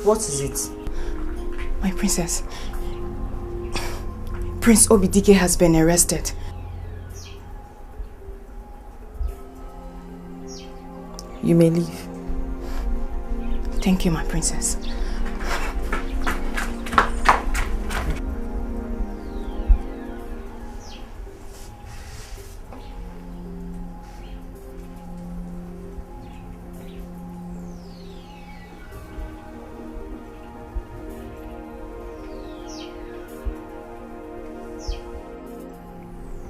What is it? My princess. Prince Obidike has been arrested. You may leave. Thank you, my princess.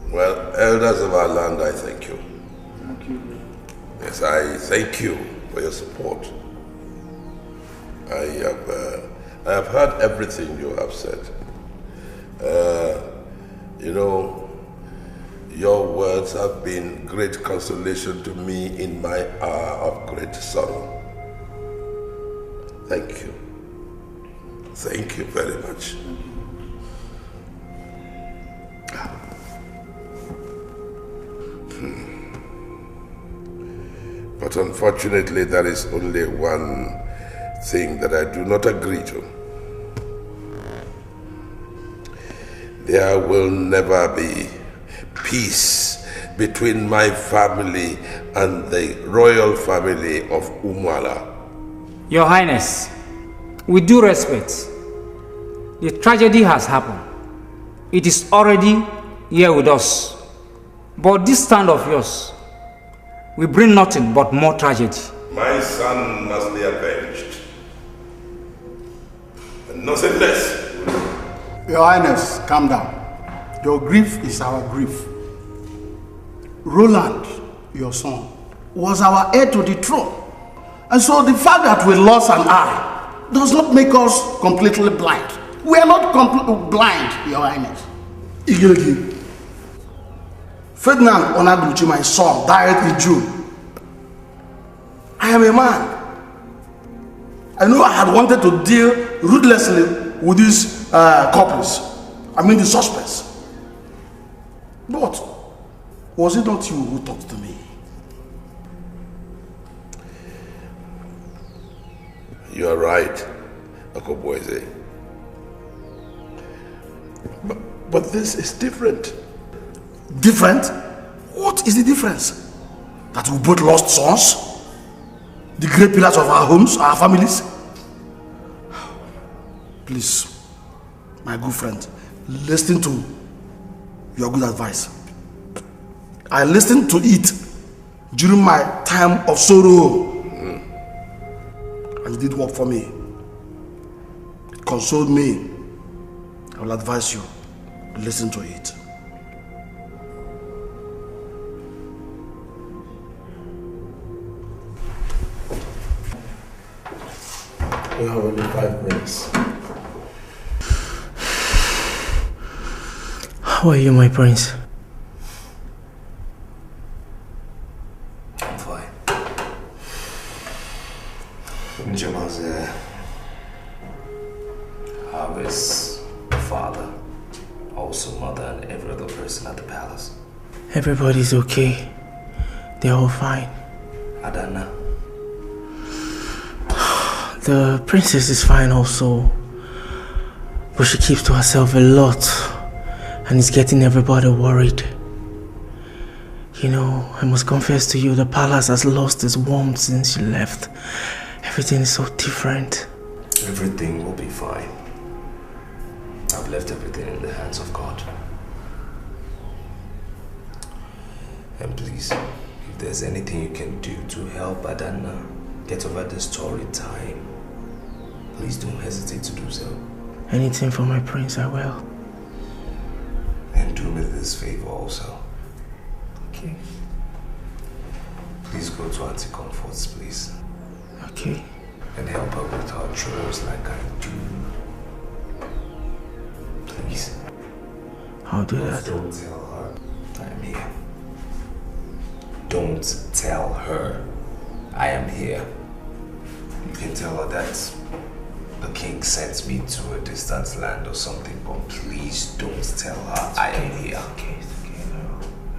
Well, elders of our land, I thank you. Thank you. Yes, I thank you for your support. I have heard everything you have said. You know, your words have been great consolation to me in my hour of great sorrow. Thank you. Thank you very much. But unfortunately, there is only one thing that I do not agree to. There will never be peace between my family and the royal family of Umuala. Your Highness, with due respect, the tragedy has happened. It is already here with us. But this stand of yours will bring nothing but more tragedy. My son must be avenged, and nothing less. Your Highness, calm down. Your grief is our grief. Roland, your son, was our heir to the throne. And so the fact that we lost an eye does not make us completely blind. We are not blind, Your Highness. Igiligi, Ferdinand Onagluchi, my son, died in June. I am a man. I know I had wanted to deal ruthlessly with these culprits. I mean the suspects. But was it not you who talked to me? You are right, Okoboeze. But this is different. Different? What is the difference? That we both lost sons? The great pillars of our homes, our families? Please, my good friend, listen to your good advice. I listened to it during my time of sorrow. And it did work for me. It consoled me. I will advise you to listen to it. You have only 5 minutes. How are you, my prince? I'm fine. Chioma's there. How is the father, also mother, and every other person at the palace? Everybody's okay. They're all fine. Adana? The princess is fine also. But she keeps to herself a lot. And it's getting everybody worried. You know, I must confess to you, the palace has lost its warmth since she left. Everything is so different. Everything will be fine. I've left everything in the hands of God. And please, if there's anything you can do to help Adana get over this torrid time, please don't hesitate to do so. Anything for my prince, I will. And do me this favor also. Okay. Please go to Auntie Comforts, please. Okay. And help her with her chores like I do. Please. I'll do that. Don't tell her I am here. Don't tell her I am here. You can tell her that the king sent me to a distant land or something, but please don't tell her I am here. Okay, it's okay.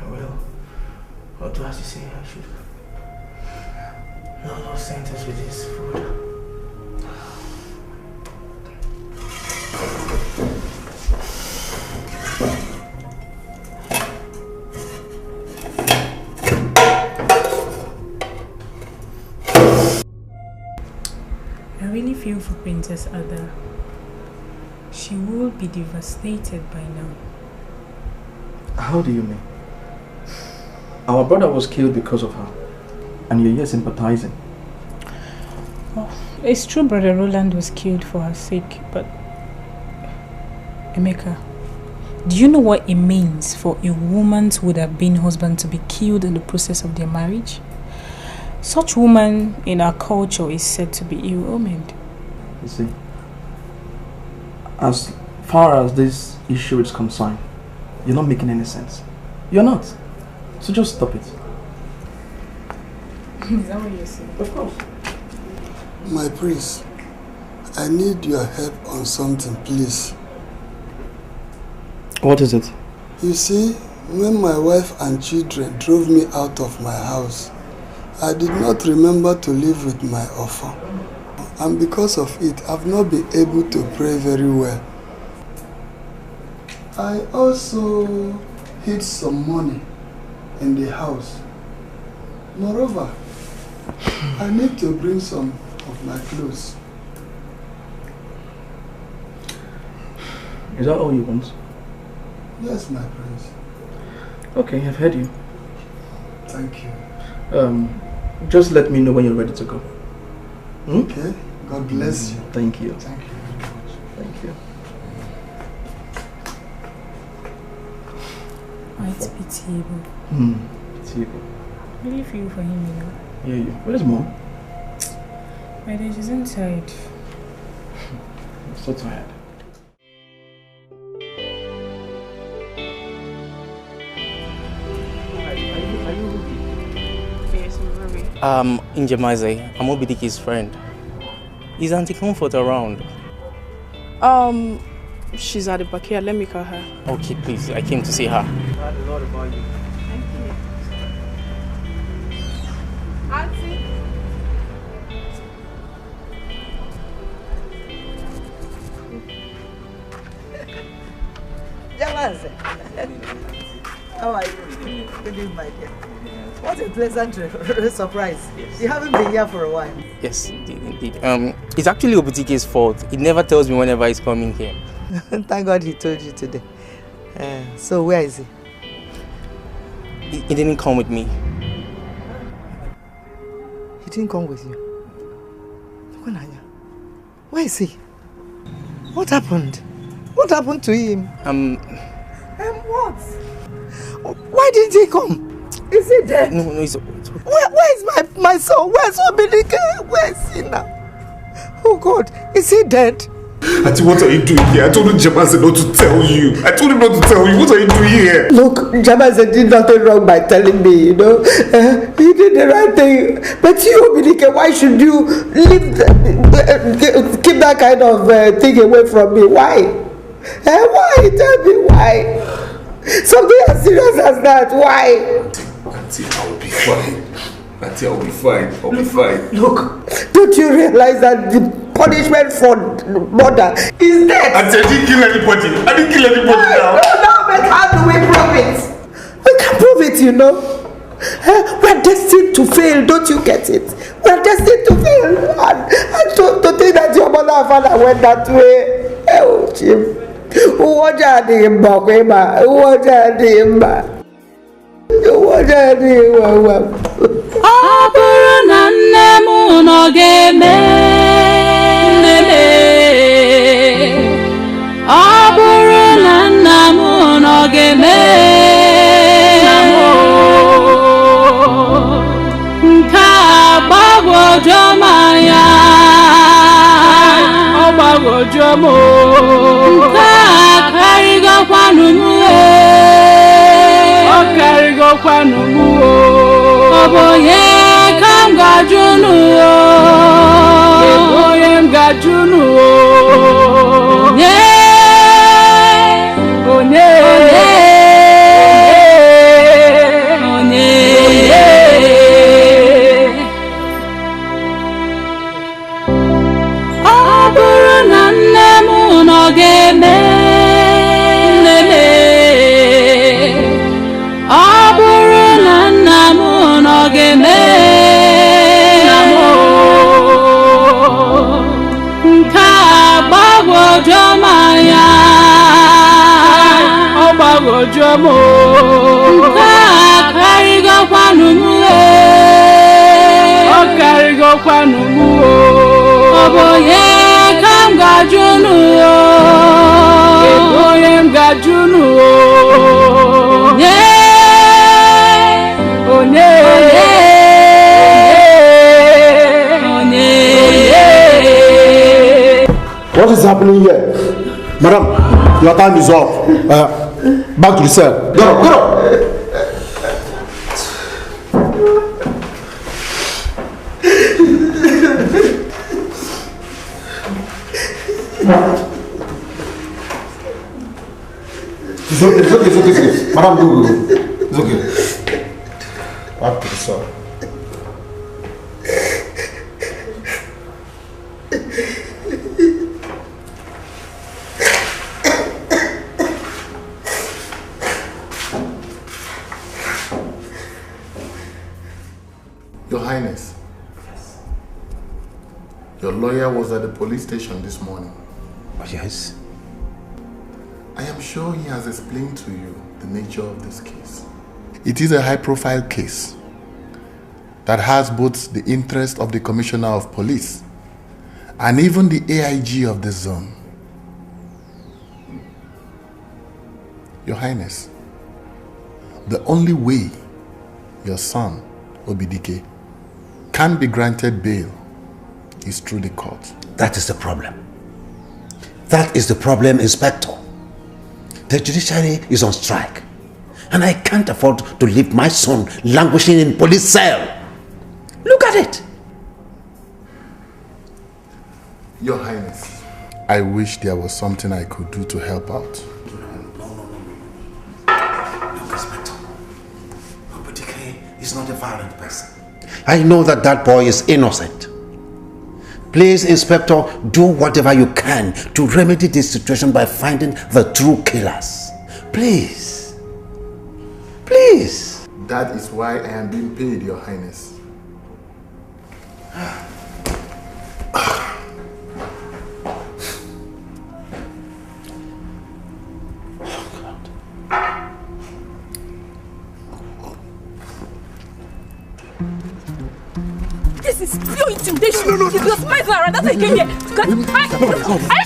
I will. I'll do as you say I should. No sentence with this food. feel for Princess Ada. She will be devastated by now. How do you mean? Our brother was killed because of her, and you're here sympathizing. Oh, it's true Brother Roland was killed for her sake, but Emeka, do you know what it means for a woman's would-have-been husband to be killed in the process of their marriage? Such woman in our culture is said to be ill-omened. You see, as far as this issue is concerned, you're not making any sense. You're not. So just stop it. Is that what you're saying? Of course. My prince, I need your help on something, please. What is it? You see, when my wife and children drove me out of my house, I did not remember to live with my offer. And because of it, I've not been able to pray very well. I also hid some money in the house. Moreover, I need to bring some of my clothes. Is that all you want? Yes, my prince. Okay, I've heard you. Thank you. Just let me know when you're ready to go. Okay. God bless you. Thank you. Thank you very much. Thank you. Oh, it's pitiable. Pitiable. Really feel for him, you know. Yeah. Where's Mom? My dad is inside. I'm so tired. Njemaze, I'm Obidiki's friend. Is Auntie Comfort around? She's at the back here. Let me call her. Okay, please. I came to see her. I heard a lot about you. Thank you. Auntie. Njemaze. How are you? Good evening, my dear. What a pleasant surprise. Yes. You haven't been here for a while. Yes, indeed. It's actually Obitiki's fault. He never tells me whenever he's coming here. Thank God he told you today. So where is he? He didn't come with me. He didn't come with you? Where is he? What happened? What happened to him? What? Why didn't he come? Is he dead? No, it's Where is my son? Where's Obinike? Where is he now? Oh God, is he dead? Auntie, what are you doing here? I told Njemaze not to tell you. I told him not to tell you. What are you doing here? Look, Njemaze did nothing wrong by telling me, you know. He did the right thing. But you, Obinike, why should you keep that kind of thing away from me? Why? Why? Tell me why. Something as serious as that. Why? Auntie, I'll be fine. Auntie, I'll be fine. I'll be fine. Look, don't you realize that the punishment for murder is death? Auntie, I didn't kill anybody. I didn't kill anybody now. No, but how do we prove it? We can prove it, you know. We're destined to fail, don't you get it? We're destined to fail. And to think that your mother and father went that way. Oh, Jim. What are they about? What are they about? What are they about? Aburu na nne m no ga-eme Aburu na nna m no ga-eme nke gbagwoju m anya ọ gbagwoju m nke karịgokwanụ m ọ karịgokwanụ m Oboye kam gajunu Oboye gajunu Onye Aburu na nne m no ga-eme Aburu na nna m no ga-eme jomaya Obago jomo Karigo kwanumu Karigo kwanumu Oboye kamga junu Oboye mga junu What is happening here? Madam, your time is up. Back to the cell. Get up, get up! It's okay. Madam, go. It's okay. Back to the cell. Your Highness, your lawyer was at the police station this morning. Yes? I am sure he has explained to you the nature of this case. It is a high-profile case that has both the interest of the Commissioner of Police and even the AIG of the zone. Your Highness, the only way your son, Obidike, can be granted bail is through the court. That is the problem. That is the problem, Inspector. The judiciary is on strike, and I can't afford to leave my son languishing in police cell. Look at it. Your Highness, I wish there was something I could do to help out. Look, Inspector. Obidike is not a violent person. I know that boy is innocent. Please, Inspector, do whatever you can to remedy this situation by finding the true killers. Please. Please. That is why I am being paid, Your Highness. This is pure intimidation. It was my Zara. That's why I came here. I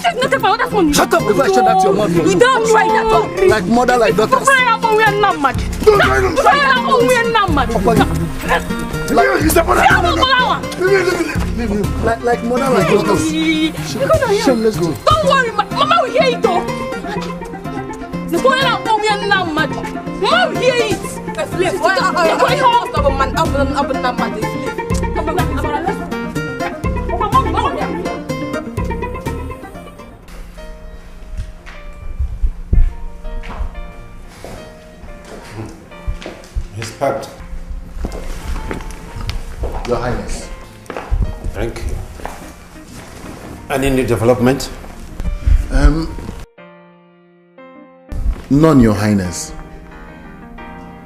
should not have my other phone. Shut up before I shut out your mouth. You don't try that all. Like mother, like daughter. We are not mad. We are not mad. Like mother, like daughter. Shameless girl. Don't worry, Mama will hear it though. We are not mad. Mama will hear it. Inspector. Your Highness. Thank you. Any new development? None, Your Highness.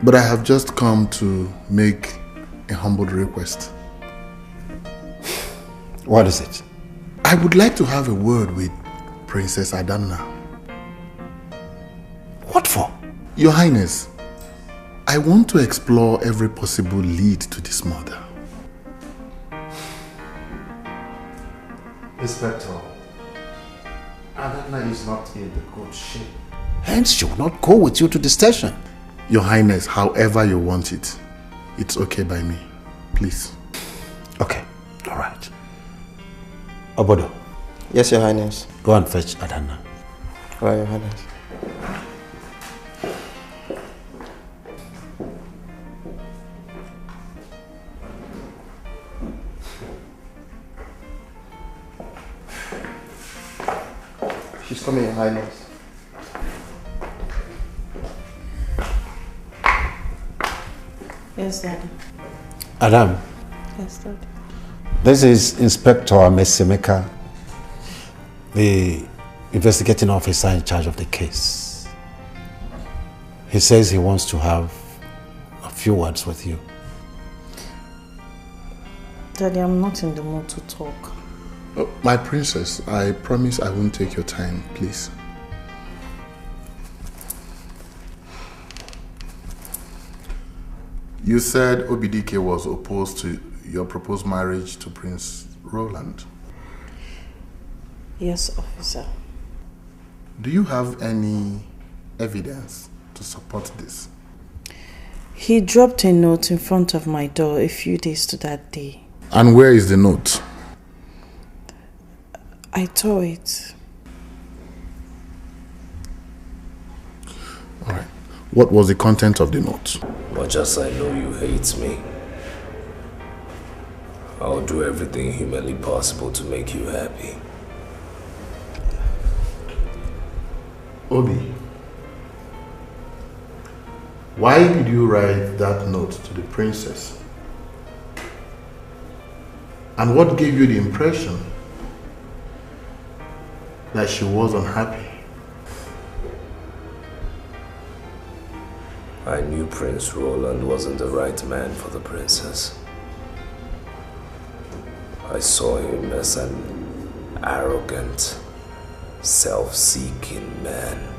But I have just come to make a humble request. What is it? I would like to have a word with Princess Adanna. What for? Your Highness, I want to explore every possible lead to this murder. Inspector, Adanna is not in the good shape. Hence, she will not go with you to the station. Your Highness, however you want it, it's okay by me. Please. Okay, all right. Obodo. Yes, Your Highness. Go and fetch Adanna. All right, Your Highness. She's coming, Your Highness. Yes, Daddy. Adam. Yes, Daddy. This is Inspector Mesimeka, the investigating officer in charge of the case. He says he wants to have a few words with you. Daddy, I'm not in the mood to talk. Oh, my princess, I promise I won't take your time, please. You said Obidike was opposed to your proposed marriage to Prince Roland. Yes, officer. Do you have any evidence to support this? He dropped a note in front of my door a few days to that day. And where is the note? I tore it. Alright. What was the content of the note? Much as I know you hate me, I'll do everything humanly possible to make you happy. Obi, why did you write that note to the princess? And what gave you the impression that she was unhappy? I knew Prince Roland wasn't the right man for the princess. I saw him as an arrogant, self-seeking man.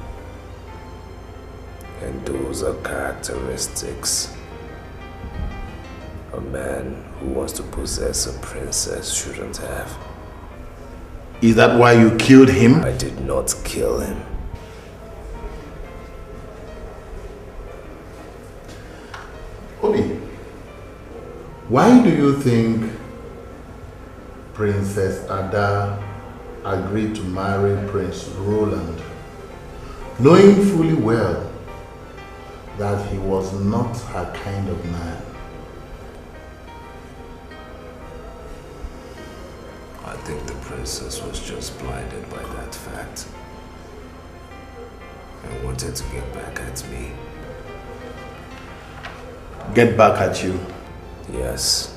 And those are characteristics a man who wants to possess a princess shouldn't have. Is that why you killed him? I did not kill him. Obi, why do you think Princess Ada agreed to marry Prince Roland, knowing fully well that he was not her kind of man? I think the princess was just blinded by that fact and wanted to get back at me. Get back at you? Yes.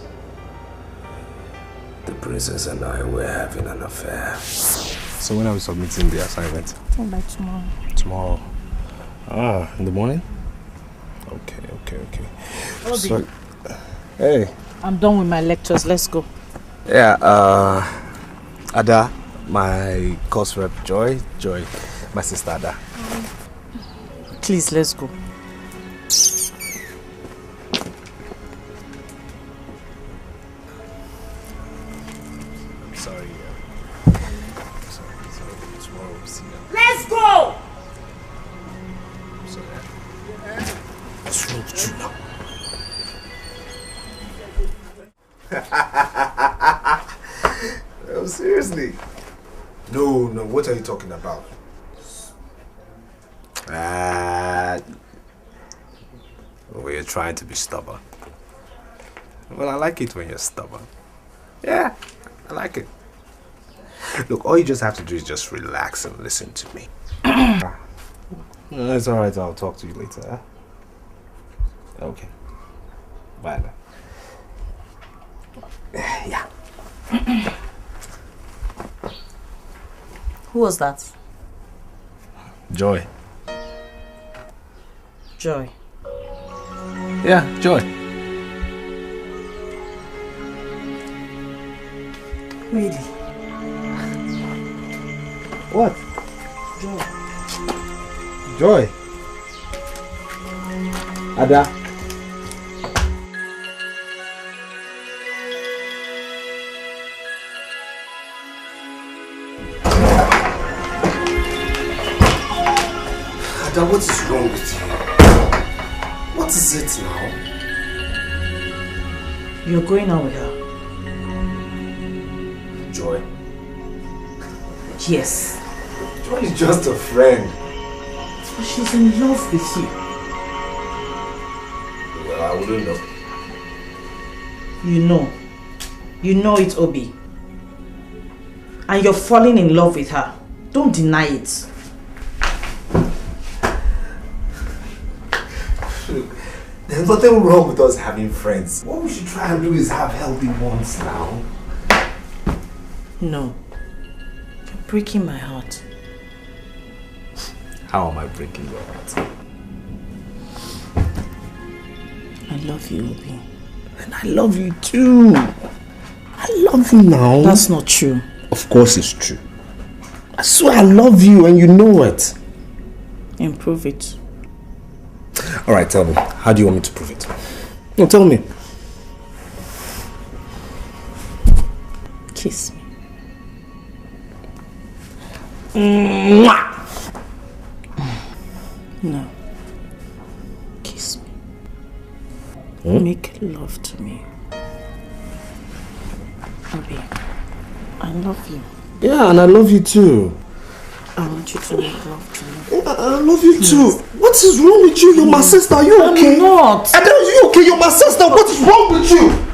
The princess and I were having an affair. So when are we submitting the assignment? By tomorrow. Tomorrow. Ah, in the morning? Okay. Obi. So, hey. I'm done with my lectures. Let's go. Yeah, Ada, my course rep, Joy, my sister Ada. Please, let's go. Sorry. Tomorrow we'll see you. Let's go! Sorry. What's wrong with you now? No, seriously. No, what are you talking about? Well, you're trying to be stubborn. Well, I like it when you're stubborn. Yeah, I like it. Look, all you just have to do is just relax and listen to me. No, it's alright, I'll talk to you later. Huh? Okay. Bye now. Yeah. Who was that? Joy. Joy. Yeah, Joy. Really? What? Joy. Joy. Ada. Ada, what is wrong with you? What is it now? You're going out with her? Joy? Yes. Joy is just a friend. But she's in love with you. Well, I wouldn't know. You know. You know it, Obi. And you're falling in love with her. Don't deny it. Look, there's nothing wrong with us having friends. What we should try and do is have healthy ones now. No. You're breaking my heart. How am I breaking your heart? I love you, Obi. And I love you too. I love you now. That's not true. Of course it's true. I swear I love you and you know it. Improve it. Alright, tell me. How do you want me to prove it? No, tell me. Kiss me. Mwah! No. Kiss me. Make love to me. Obi, I love you. Yeah, and I love you too. I want you to make love to me. I love you too. What is wrong with you? You're my sister. Are you okay? I'm not. I tell you, okay? You're my sister. What is wrong with you?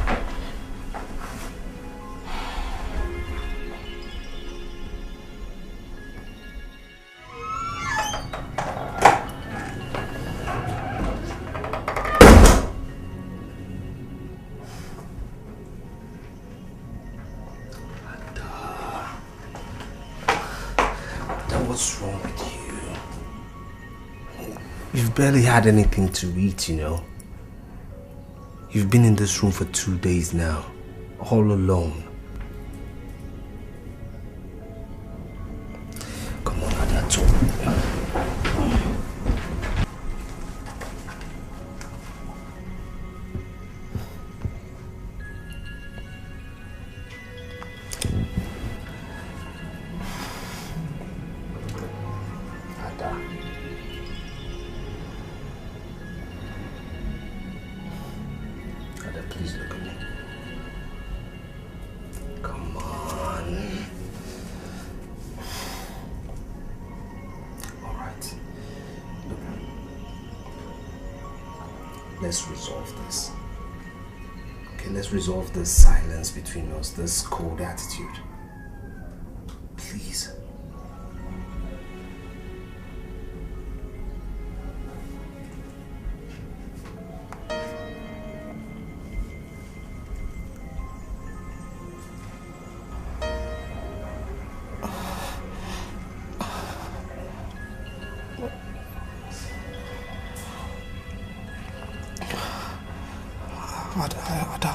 What's wrong with you? You've barely had anything to eat, you know. You've been in this room for 2 days now, all alone. Come on, Ada, talk. Let's resolve this. Okay, let's resolve this silence between us, this cold attitude. Please. Ada.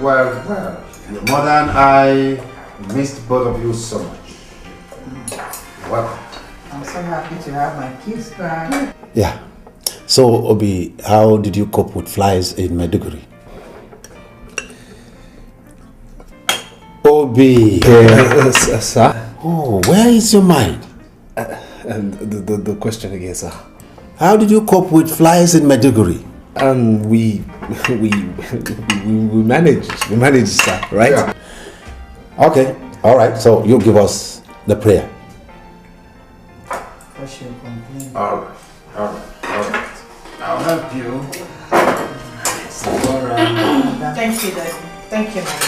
Well. Your mother and I missed both of you so much. Welcome. I'm so happy to have my kids back. Yeah. So, Obi, how did you cope with flies in Maiduguri? Obi! Sir? Oh, where is your mind? And the question again, sir. How did you cope with flies in Maiduguri? We managed, sir, right? Yeah. Okay, all right. So you give us the prayer. All right. I'll help you. Thank you, Daddy. Thank you, Daddy.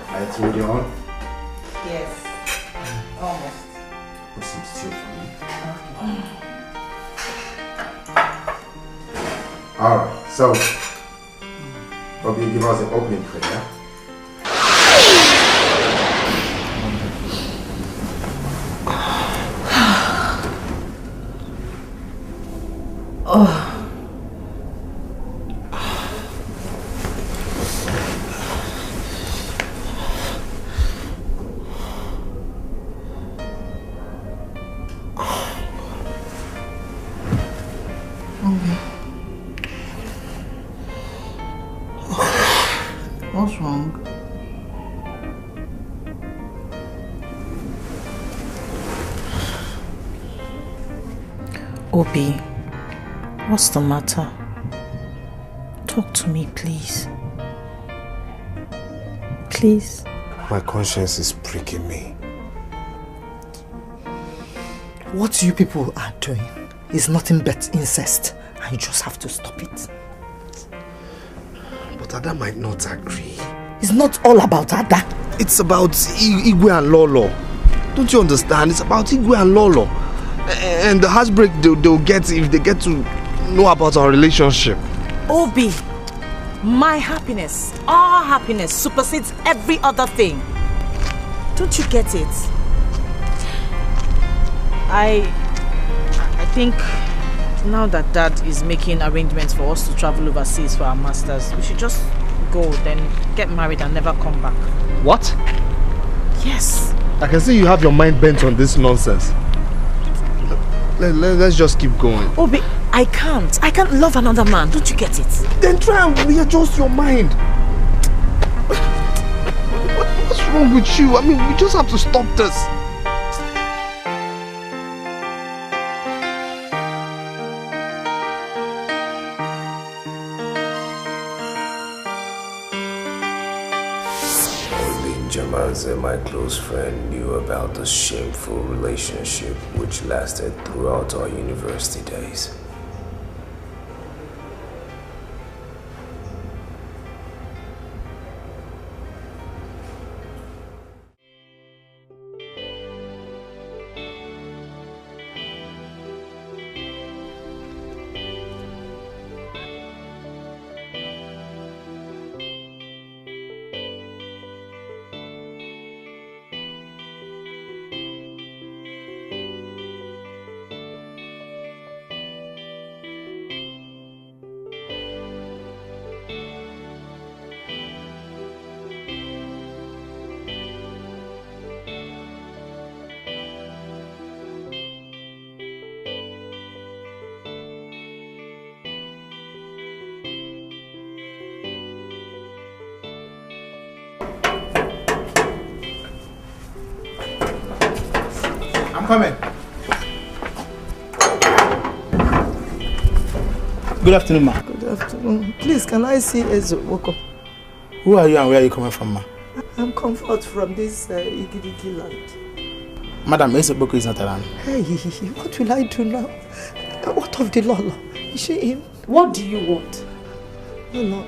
I told you on. Yes. Almost. Put some stew for me. Alright, so Bobby, give us the opening prayer. Oh. What's wrong? Obi, what's the matter? Talk to me, please. Please. My conscience is pricking me. What you people are doing is nothing but incest, and you just have to stop it. But Ada might not agree. It's not all about Ada. It's about Igwe and Lolo. Don't you understand? It's about Igwe and Lolo. And the heartbreak they'll get if they get to know about our relationship. Obi, my happiness, our happiness supersedes every other thing. Don't you get it? I think now that Dad is making arrangements for us to travel overseas for our masters, we should just go, then get married and never come back. What? Yes. I can see you have your mind bent on this nonsense. Let's just keep going. Obi, I can't love another man. Don't you get it? Then try and readjust your mind. What's wrong with you? I mean, we just have to stop this. Jamanze, my close friend, knew about the shameful relationship which lasted throughout our university days. I'm coming. Good afternoon, ma. Good afternoon. Please, can I see Ezewoko? Who are you and where are you coming from, ma? I'm comfort from this Igidigi land. Madam, Ezewoko is not around. Hey, what will I do now? What of the Lolo? Is she in? What do you want? No,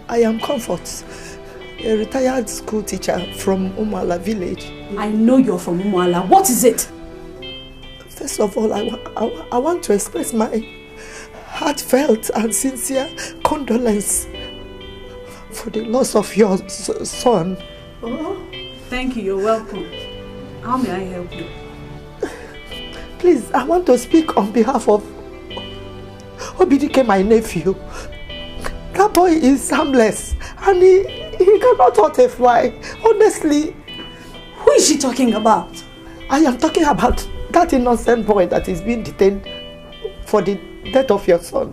I am Comfort, a retired school teacher from Umuala village. I know you're from Umuala. What is it? First of all, I want to express my heartfelt and sincere condolence for the loss of your son. Oh, thank you. You're welcome. How may I help you? Please, I want to speak on behalf of Obidike, my nephew. That boy is harmless and he cannot hurt a fly. Honestly. Who is she talking about? I am talking about that innocent boy that is being detained for the death of your son.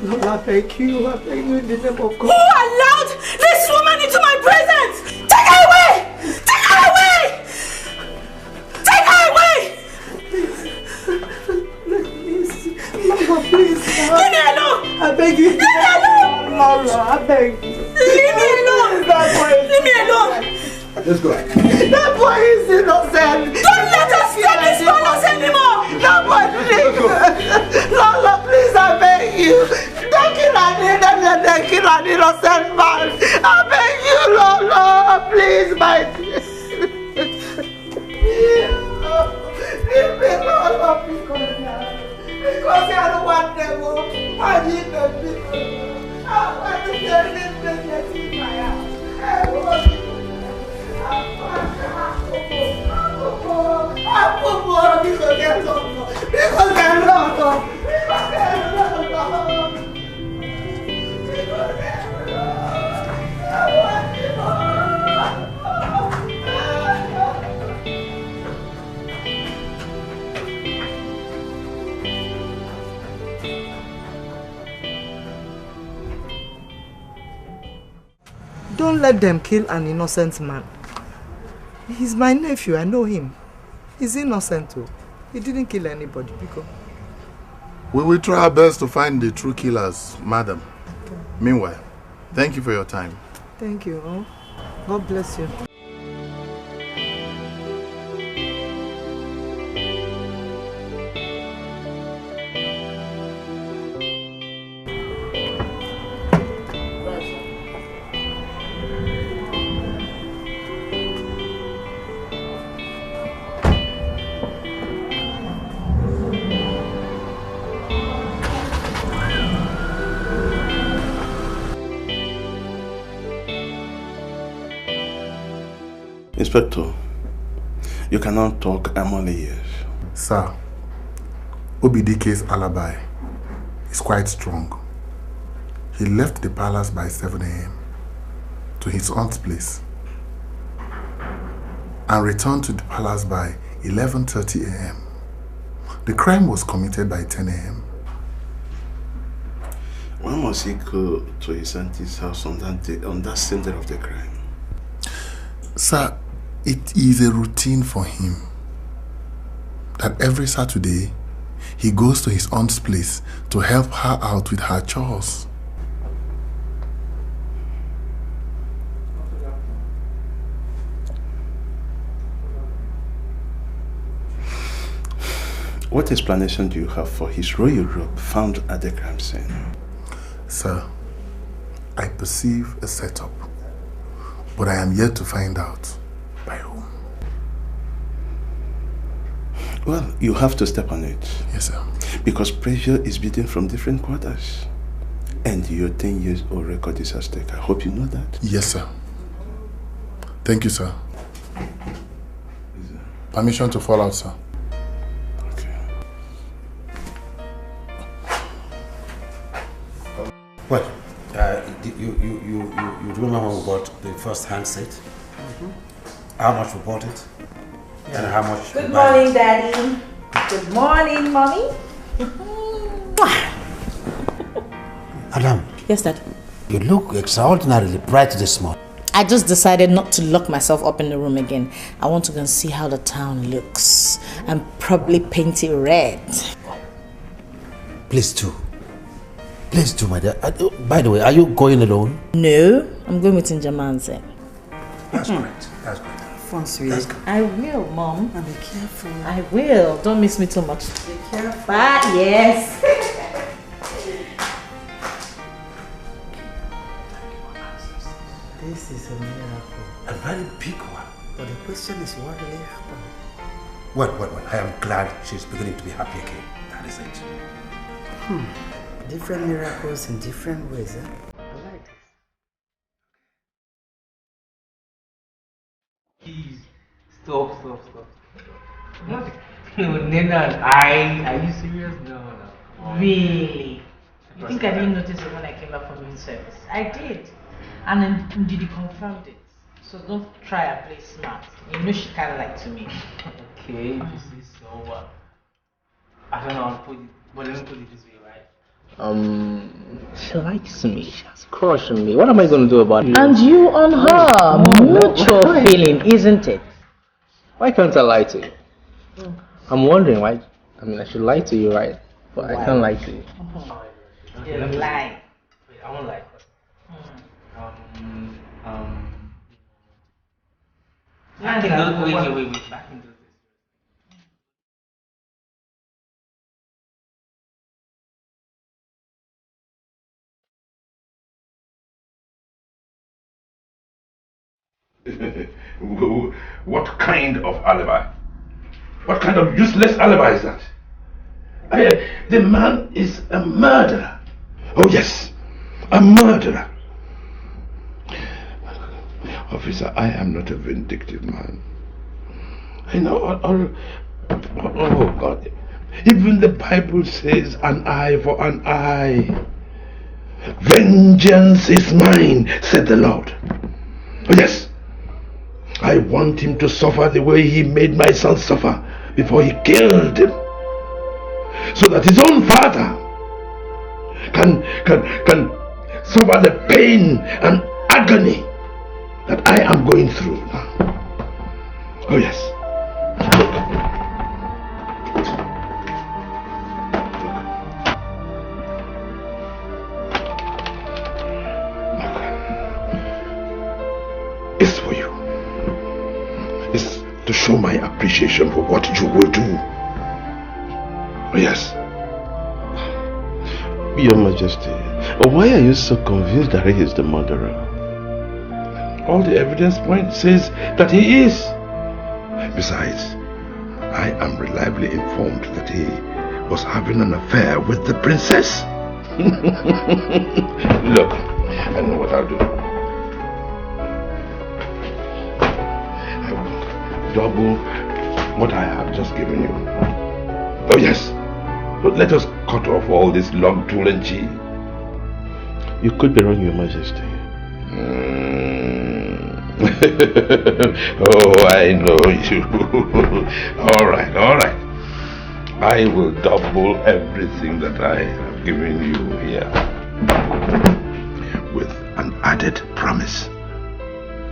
Lord, I beg you in the name of God. Who allowed this woman into my presence? Take her away! Take her away! Take her away! Please, leave me alone! I beg you. Leave me alone! Lord, I beg you. Leave me alone! Leave me alone! Let's go. That boy is innocent. Don't let us stay this palace anymore! That boy, please. Lord, please, I beg you. Don't kill an innocent man. I beg you, Lord, please, my dear. Leave me alone, because you don't want them. I need them people. I want to tell them that in my house. I want you. let them kill an innocent man. He's my nephew, I know him. He's innocent too. He didn't kill anybody, because We will try our best to find the true killers, madam. Okay. Meanwhile, thank you for your time. Thank you. Oh, God bless you. Inspector, you cannot talk. I'm only here. Sir, Obidike's alibi is quite strong. He left the palace by 7 a.m. to his aunt's place and returned to the palace by 11:30 a.m. The crime was committed by 10 a.m. Why must he go to his auntie's house on that same day of the crime? Sir, it is a routine for him that every Saturday he goes to his aunt's place to help her out with her chores. What explanation do you have for his royal robe found at the crime scene? Sir, I perceive a setup, but I am yet to find out by whom. Well, you have to step on it. Yes, sir. Because pressure is building from different quarters. And your 10-year-old record is at stake. I hope you know that. Yes, sir. Thank you, sir. Permission to fall out, sir. Well, you remember when we bought the first handset? How much we bought it? Yeah. And how much Good morning, Daddy. Good morning, Mommy. Adam. Yes, Dad. You look extraordinarily bright this morning. I just decided not to lock myself up in the room again. I want to go and see how the town looks and probably paint it red. Please do. Please do, my dear. By the way, are you going alone? No, I'm going with Njamanze. That's great. That's great. Fun, sweetie. I will, Mom. And be careful. I will. Don't miss me too much. Be careful. Yes. This is a miracle. A very big one. But the question is, what really happened? Well. I am glad she's beginning to be happy again. That is it. Different miracles in different ways, eh? I like this. Please, stop. What? No, Nena, are you serious? No. Really? You think I didn't notice it when I came back from room service? I did. And then Ndidi confirmed it. So don't try and play smart. You know she can't lie to me. Okay, this is so I don't know how to put it, but let me put it this way, right? She likes me. She has a crush on me. What am I going to do about it? And you on her. Mutual feeling, isn't it? Why can't I lie to you? I'm wondering why. I mean, I should lie to you, right? But I can't lie to you. Okay, you lie. Wait, I won't lie. Back in those, wait. Back in those days. What kind of alibi? What kind of useless alibi is that? The man is a murderer. Oh yes, a murderer. Officer, I am not a vindictive man. I know, oh God, even the Bible says an eye for an eye. Vengeance is mine, said the Lord. Oh yes, I want him to suffer the way he made my son suffer before he killed him, so that his own father can suffer the pain and agony that I am going through now. Oh yes. It's for you. It's to show my appreciation for what you will do. Oh yes. Your Majesty, why are you so convinced that he is the murderer? All the evidence says that he is. Besides, I am reliably informed that he was having an affair with the princess. Look, I know what I'll do. I will double what I have just given you. Oh yes, but let us cut off all this log tool and cheese. You could be wrong, Your Majesty. Oh, I know you. All right. I will double everything that I have given you here, with an added promise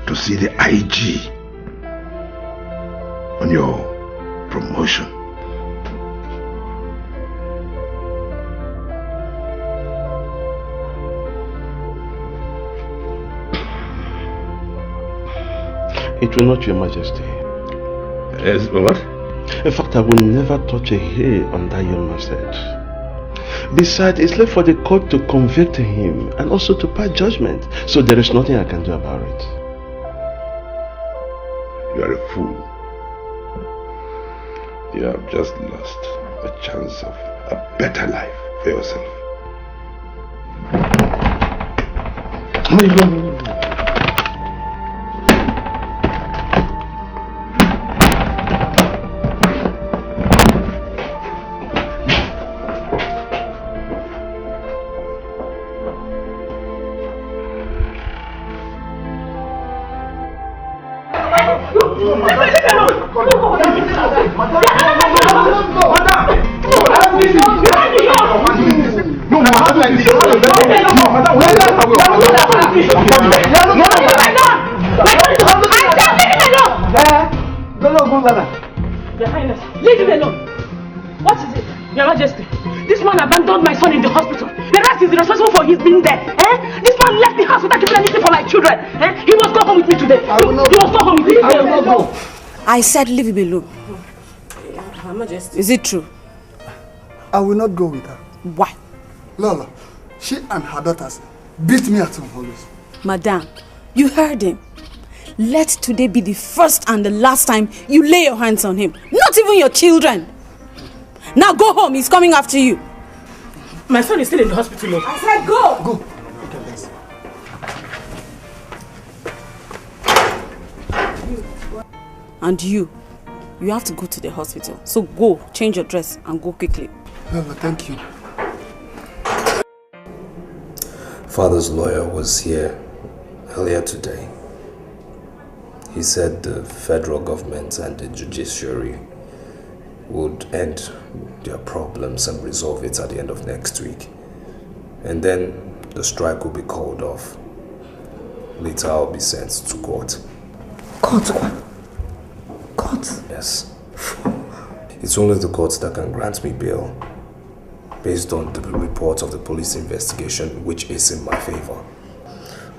to see the IG on your promotion. It will not, Your Majesty. Yes, what? In fact, I will never touch a hair on that young man's head. Besides, it's left for the court to convict him and also to pass judgment. So there is nothing I can do about it. You are a fool. You have just lost a chance of a better life for yourself. Your Highness, leave him alone. What is it? Your Majesty, this man abandoned my son in the hospital. The rest is responsible for his being there. This man left the house without keeping anything for my children. He must go home with me today. He must go home with me today. I will not go. I said leave him alone. Her Majesty. Is it true? I will not go with her. Why? Lola, she and her daughters beat me at some police. Madam, you heard him. Let today be the first and the last time you lay your hands on him. Not even your children. Now go home. He's coming after you. My son is still in the hospital. I said go. Go. And you have to go to the hospital. So go, change your dress and go quickly. Lola, thank you. Father's lawyer was here earlier today. He said the federal government and the judiciary would end their problems and resolve it at the end of next week. And then the strike will be called off. Later I'll be sent to court. Court? Court? Yes. It's only the court that can grant me bail based on the report of the police investigation, which is in my favor.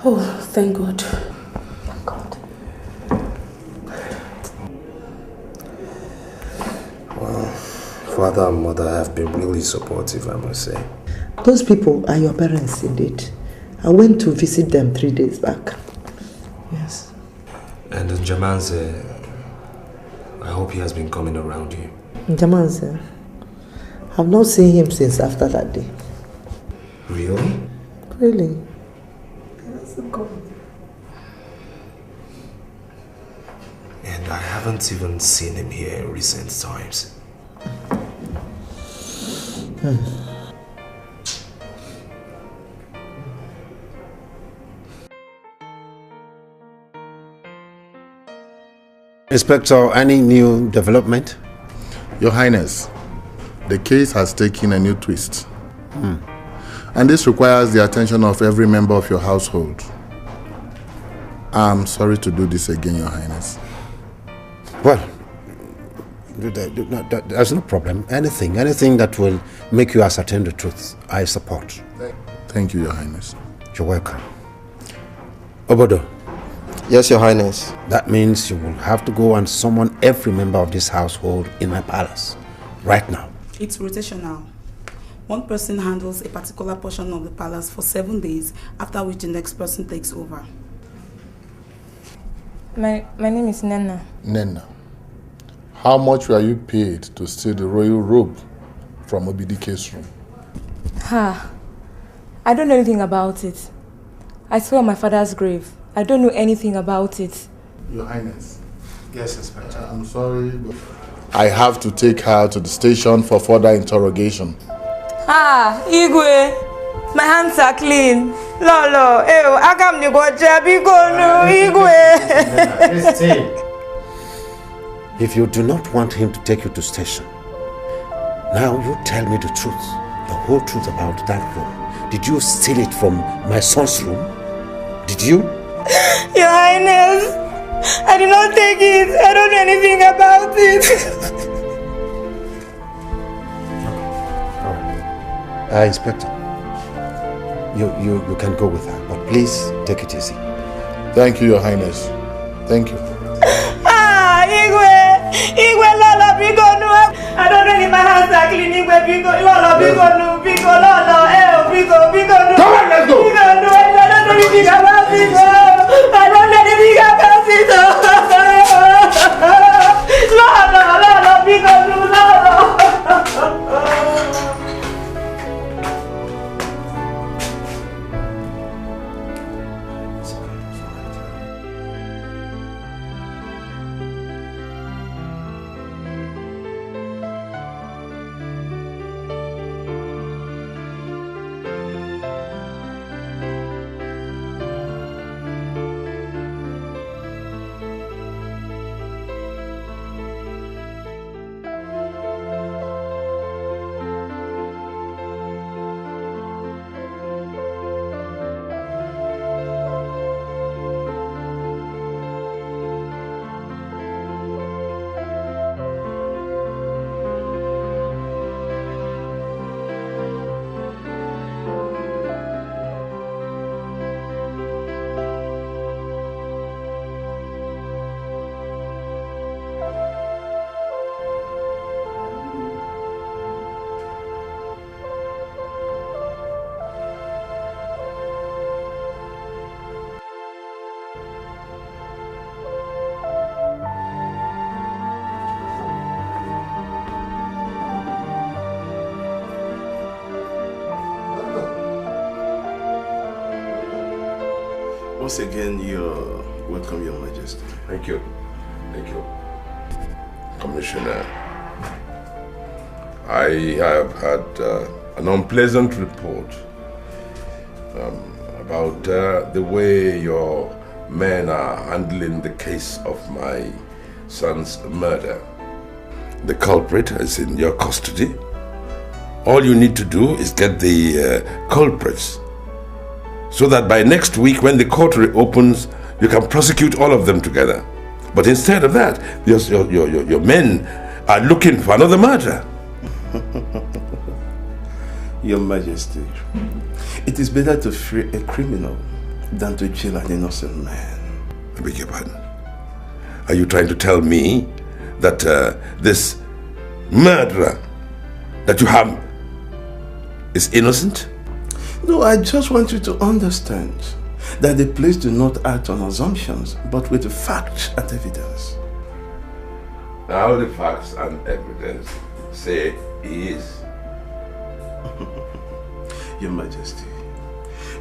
Oh, thank God. Thank God. Well, father and mother have been really supportive, I must say. Those people are your parents indeed. I went to visit them 3 days back. Yes. And Jamanze, I hope he has been coming around you. Jamanze, I've not seen him since after that day. Really? Really? And I haven't even seen him here in recent times. Inspector, any new development? Your Highness, the case has taken a new twist. And this requires the attention of every member of your household. I'm sorry to do this again, Your Highness. Well, there's no problem. Anything that will make you ascertain the truth, I support. Thank you, Your Highness. You're welcome. Obodo. Yes, Your Highness. That means you will have to go and summon every member of this household in my palace. Right now. It's rotational. One person handles a particular portion of the palace for 7 days, after which the next person takes over. My name is Nena. Nena, how much were you paid to steal the royal robe from Obidike's room? I don't know anything about it. I swear on my father's grave, I don't know anything about it. Your Highness. Yes, Inspector. I'm sorry, but I have to take her to the station for further interrogation. Igwe, my hands are clean. Lolo, agam ni go jabi go no, Igwe. If you do not want him to take you to station, now you tell me the truth, the whole truth about that room. Did you steal it from my son's room? Did you? Your Highness, I did not take it. I don't know anything about it. Inspector, you can go with her, but please take it easy. Thank you, Your Highness. Thank you. Igwe, Lolo, Bigo, no. I don't know if my hands are clean. Igwe, Bigo, Lolo, Bigo, no, Bigo, Lolo, Bigo, no. Come on, let's go. Bigo, no, I don't know anything about it. I don't know anything about it. Lolo, Bigo, no, Lolo. Once again, you're welcome, Your Majesty. Thank you. Thank you. Commissioner, I have had an unpleasant report about the way your men are handling the case of my son's murder. The culprit is in your custody. All you need to do is get the culprits, so that by next week, when the court reopens, you can prosecute all of them together. But instead of that, your men are looking for another murder. Your Majesty, it is better to free a criminal than to jail an innocent man. I beg your pardon. Are you trying to tell me that this murderer that you have is innocent? No, I just want you to understand that the police do not act on assumptions, but with facts and evidence. Now the facts and evidence say he is. Your Majesty,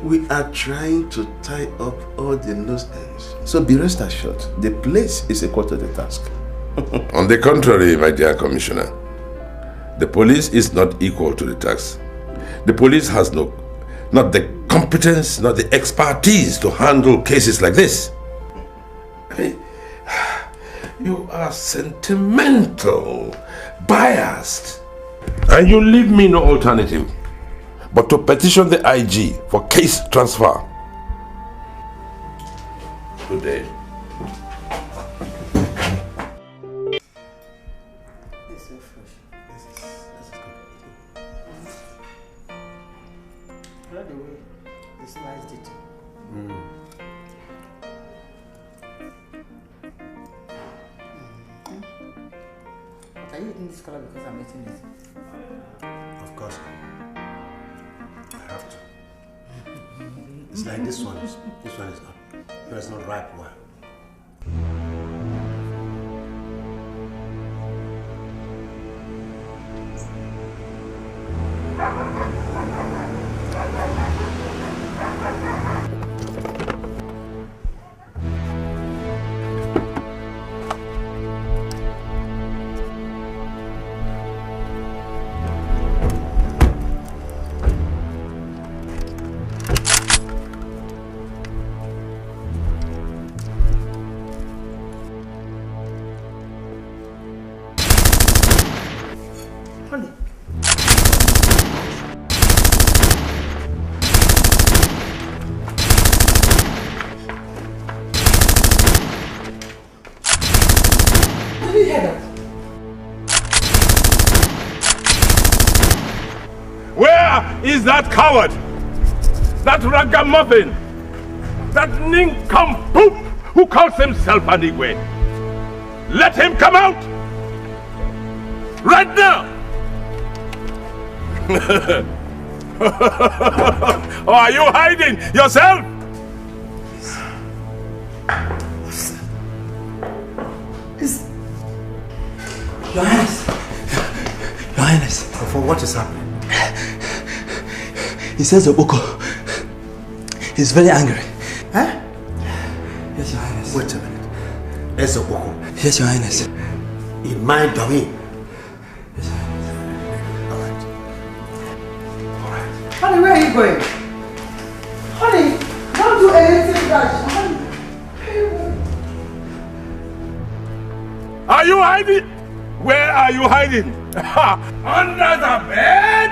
we are trying to tie up all the loose ends. So be rest assured, the police is equal to the task. On the contrary, my dear Commissioner, the police is not equal to the task. The police has not the competence, not the expertise to handle cases like this. Hey, you are sentimental, biased, and you leave me no alternative but to petition the IG for case transfer. Good day. It's so fresh. This is good. I like the way they sliced it. But are you eating this color because I'm eating it? Of course. I have to. It's like this one. This one is not. It's not ripe one. Where is that coward? That ragamuffin? That nincompoop who calls himself an Igwe? Let him come out! Right now! Or are you hiding yourself? Your Highness! Your Highness! For what is happening? He says Oboko. He's very angry. Huh? Yes, Your Highness. Wait a minute. Ezoboko. Yes, Your Highness. In my domain. Yes, Your Highness. Alright. Honey, where are you going? Honey, don't do anything rash. Honey. Are you hiding? Where are you hiding? Under the bed?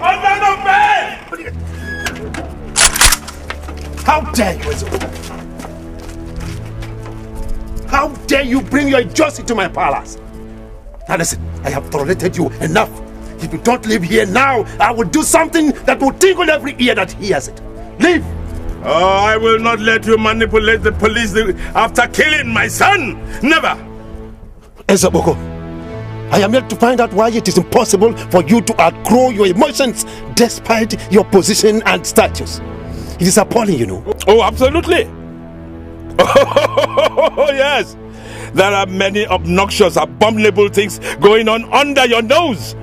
Under the bed! How dare you, Ezoboko? How dare you bring your injustice to my palace? Now listen, I have tolerated you enough. If you don't leave here now, I will do something that will tingle every ear that hears it. Leave! Oh, I will not let you manipulate the police after killing my son! Never! Ezoboko, I am here to find out why it is impossible for you to outgrow your emotions despite your position and status. It is appalling, you know. Oh, absolutely! Oh, yes! There are many obnoxious, abominable things going on under your nose.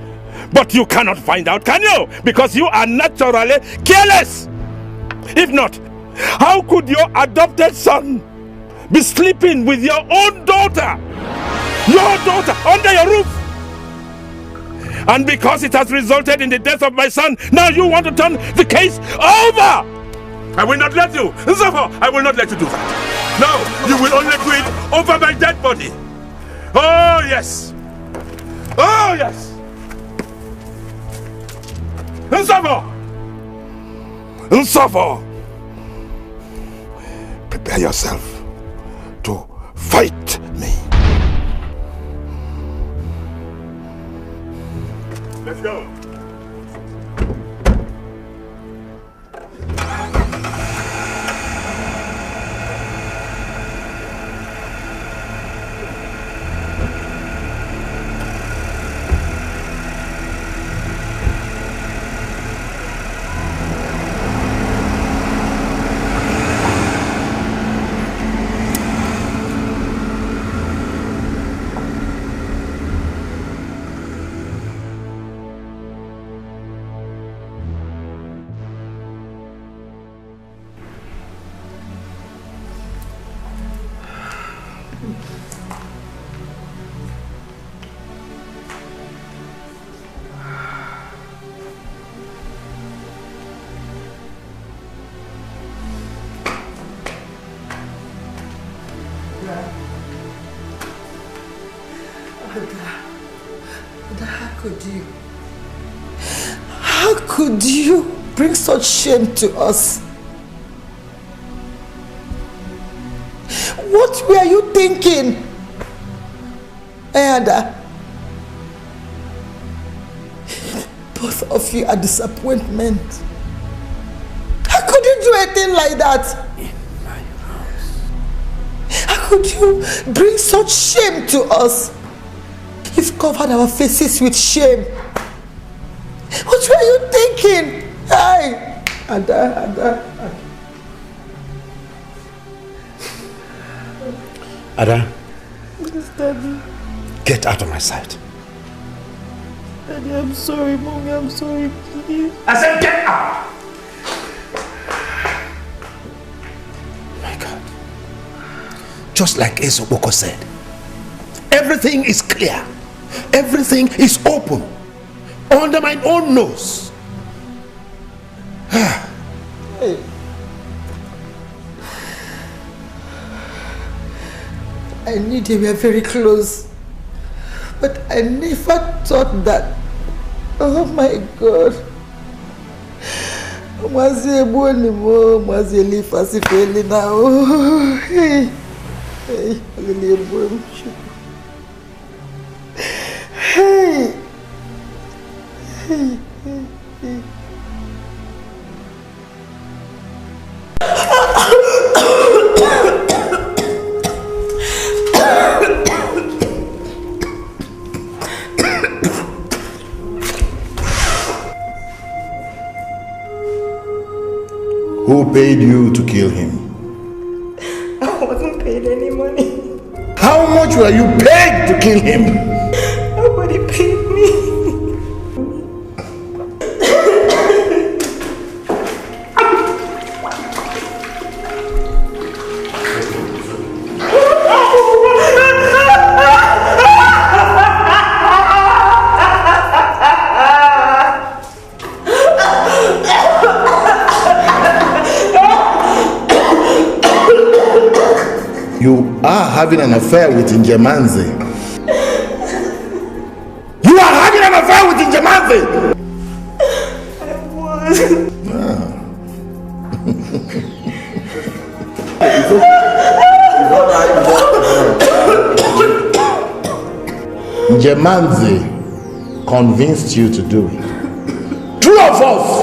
But you cannot find out, can you? Because you are naturally careless! If not, how could your adopted son be sleeping with your own daughter? Your daughter under your roof! And because it has resulted in the death of my son, now you want to turn the case over! I will not let you! Therefore, I will not let you do that! No, you will only do it over my dead body! Oh yes! Oh yes! Nsafo! Prepare yourself to fight me. Let's go. How could you bring such shame to us? What were you thinking? Ada, both of you are disappointment. How could you do a thing like that? How could you bring such shame to us? You've covered our faces with shame. What were you thinking? Hey, Ada. Ada, Please, Daddy. get out of my sight. Daddy, I'm sorry, Mommy, I'm sorry, please. I said get out! My God. Just like Wazobia said, everything is clear. Everything is open. Under my own nose. Hey. I knew they were very close, but I never thought that. Oh my God. Hey. Who paid you to kill him? I wasn't paid any money. How much were you paid to kill him? Nobody paid me. You are having an affair with Njemanze. You are having an affair with Njemanze! I was. Njemanze convinced you to do it. True or false?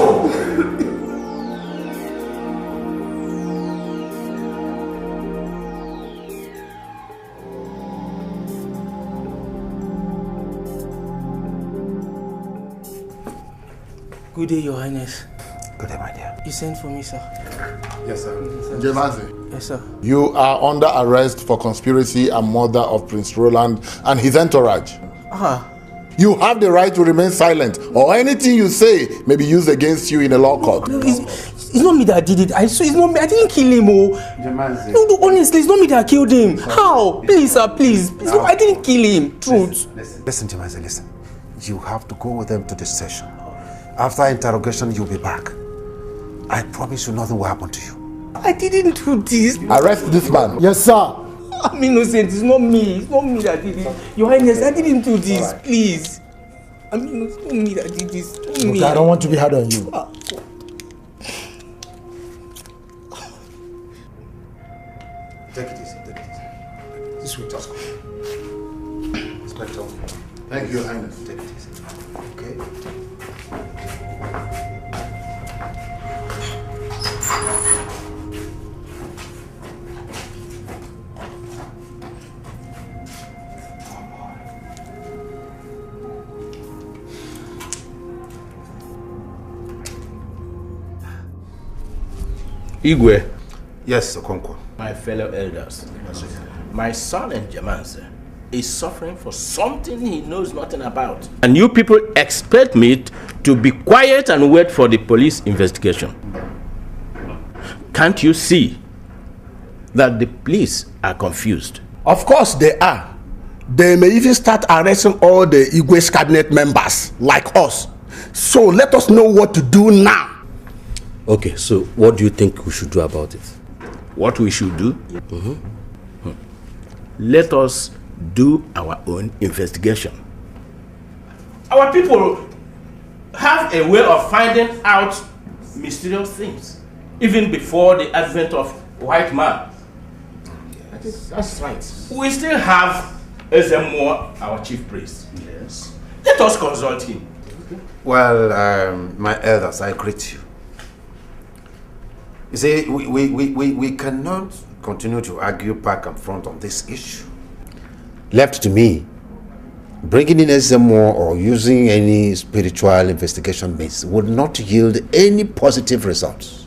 Good day, Your Highness. Good day, my dear. You sent for me, sir. Yes, sir. Njemanze. Yes, sir. You are under arrest for conspiracy and murder of Prince Roland and his entourage. You have the right to remain silent, or anything you say may be used against you in a law court. No, it's not me that did it. It's not me. I didn't kill him. Njemanze. No, honestly, it's not me that killed him. How? Please, sir, please. No, I didn't kill him. Truth. Listen, Njemanze, listen. You have to go with them to the station. After interrogation, you'll be back. I promise you nothing will happen to you. I didn't do this. Arrest this man. Yes, sir. I'm innocent. It's not me. It's not me that did it. Your Highness, I didn't do this. Please. I mean, it's not me that did this. It's not me. Okay, I don't want to be hard on you. Take it easy, take it easy. This will just go. Inspector. Thank you, Your Highness. Take it easy. Okay? Igwe. Yes, Okonkwo. My fellow elders. My son Njemanze is suffering for something he knows nothing about. And you people expect me to be quiet and wait for the police investigation. Can't you see that the police are confused? Of course they are. They may even start arresting all the Igwe's cabinet members, like us. So let us know what to do now. Okay, so what do you think we should do about it? What we should do? Let us do our own investigation. Our people have a way of finding out mysterious things, even before the advent of white man. That's right. We still have Ezemo, our chief priest. Yes. Let us consult him. Well, my elders, I greet you. You see, we cannot continue to argue back and front on this issue. Left to me, bringing in Ezemo or using any spiritual investigation means would not yield any positive results.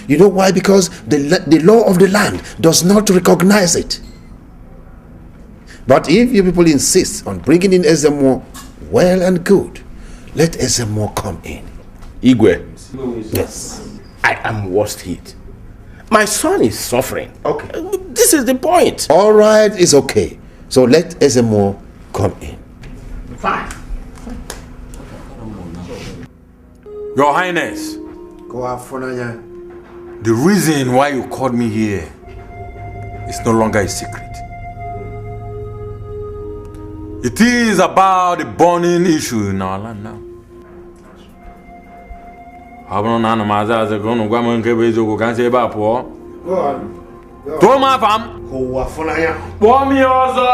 You know why? Because the law of the land does not recognize it. But if you people insist on bringing in Ezemo, well and good. Let Ezemo come in. Igwe. Yes. I am worst hit. My son is suffering. Okay. This is the point. All right, it's okay. So let Ezemo come in. Fine. Your Highness. The reason why you called me here is no longer a secret. It is about the burning issue in our land now. Go on. Toma fam. Pour me also.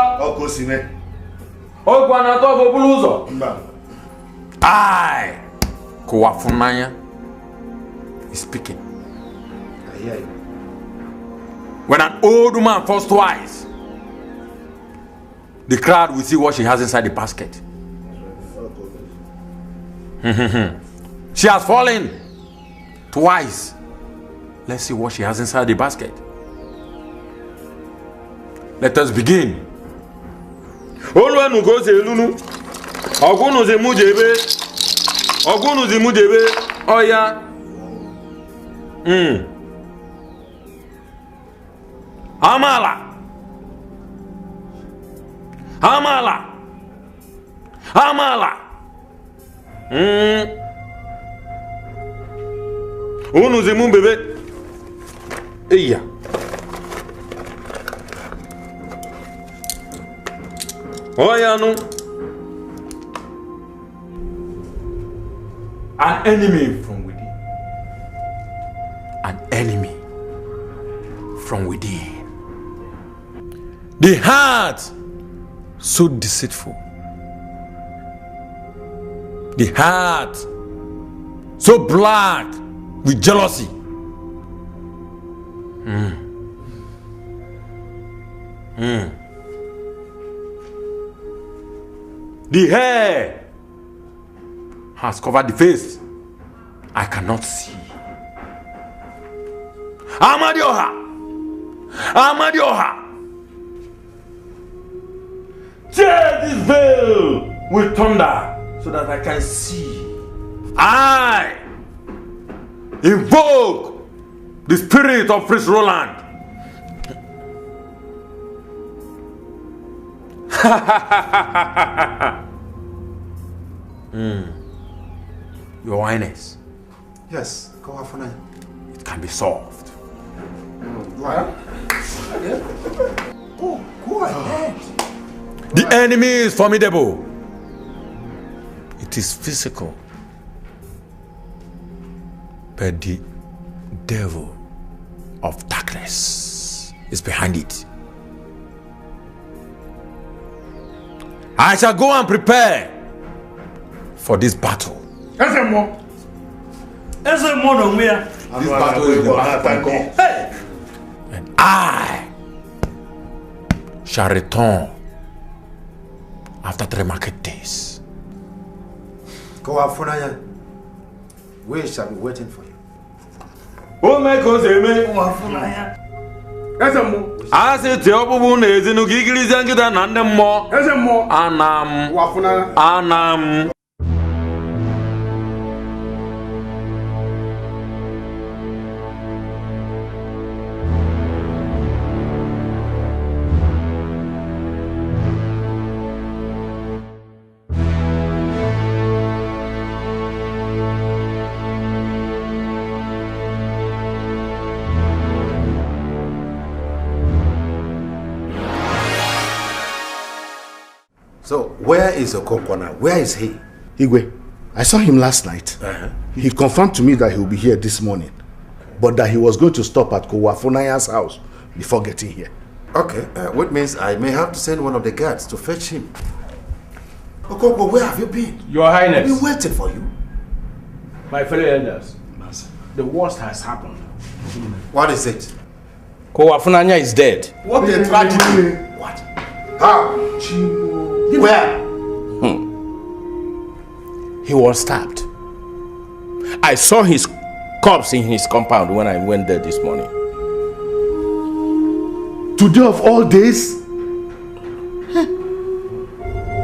I Kowafunaya is speaking. When an old woman falls twice, the crowd will see what she has inside the basket. She has fallen twice. Let's see what she has inside the basket. Let us begin. Oh yeah. Amala. Unuzimu bebe. Iya. Oh yeah no. An enemy from within. An enemy from within. The heart so deceitful. The heart so black with jealousy. The hair has covered the face. I cannot see. Amadioha! Tear this veil with thunder so that I can see. I invoke the spirit of Prince Roland. Your Highness. Yes, go have fun. It can be solved. What? Go ahead. The enemy is formidable. It is physical. But the devil of darkness is behind it. I shall go and prepare for this battle. This battle is the battle. And I shall return after 3 market days. Go out for now. We shall be waiting for you. Oh my God, I said, Teobu Nezinu Gigli Zangida Nandemo. Anam. So, where is Okokwana? Where is he? Igwe, I saw him last night. He confirmed to me that he will be here this morning, but that he was going to stop at Kowafunaya's house before getting here. Okay, which means I may have to send one of the guards to fetch him. Okoko, where have you been? Your Highness. I've been waiting for you. My fellow elders, the worst has happened. What is it? Kowafunanya is dead. What a tragedy. What? How? Where? He was stabbed. I saw his corpse in his compound when I went there this morning. Today of all days?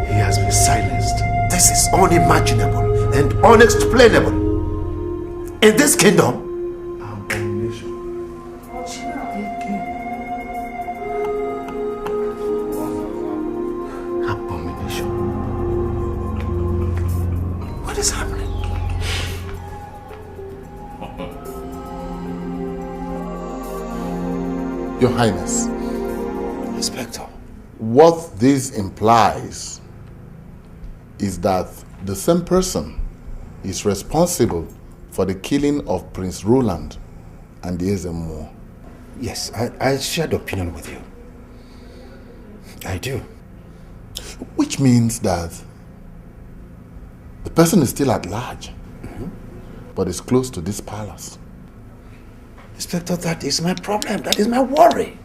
He has been silenced. This is unimaginable and unexplainable. In this kingdom, abomination. What is happening? Your Highness. Inspector. What this implies is that the same person is responsible for the killing of Prince Roland and the Ezemo. Yes, I share the opinion with you. I do. Which means that the person is still at large, but is close to this palace. Inspector, that is my problem. That is my worry.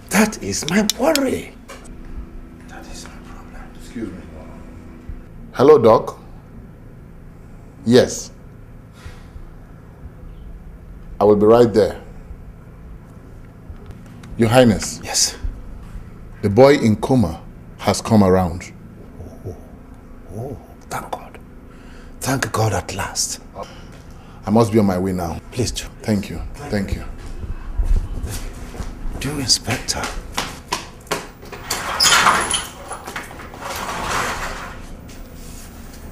That is my worry. That is my problem. Excuse me. Hello, Doc. Yes. I will be right there. Your Highness. Yes. The boy in coma has come around. Oh, thank God. Thank God at last. I must be on my way now. Please do. Thank you. Thank you. Do, Inspector.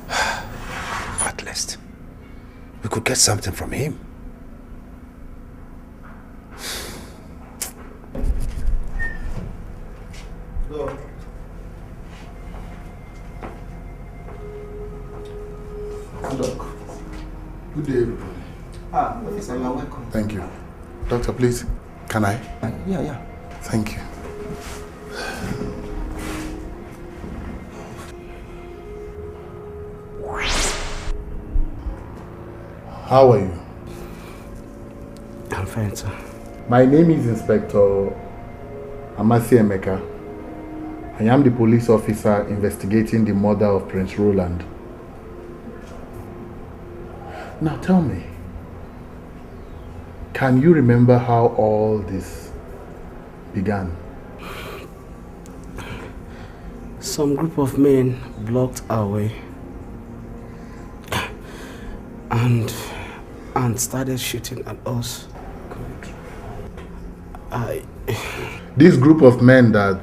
At least we could get something from him. Good day, everybody. Officer, you are welcome. Thank you. Doctor, please, can I? Yeah. Thank you. How are you? I'm fine, sir. My name is Inspector Amasi Emeka. I am the police officer investigating the murder of Prince Roland. Now tell me, can you remember how all this began? Some group of men blocked our way and started shooting at us. This group of men that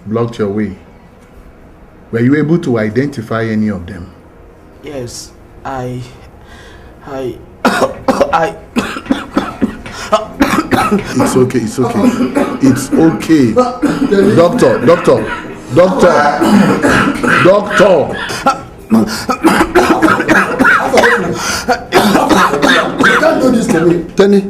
blocked your way, were you able to identify any of them? Yes, It's okay, it's okay. It's okay. Doctor. You can't do this to me. Tenny.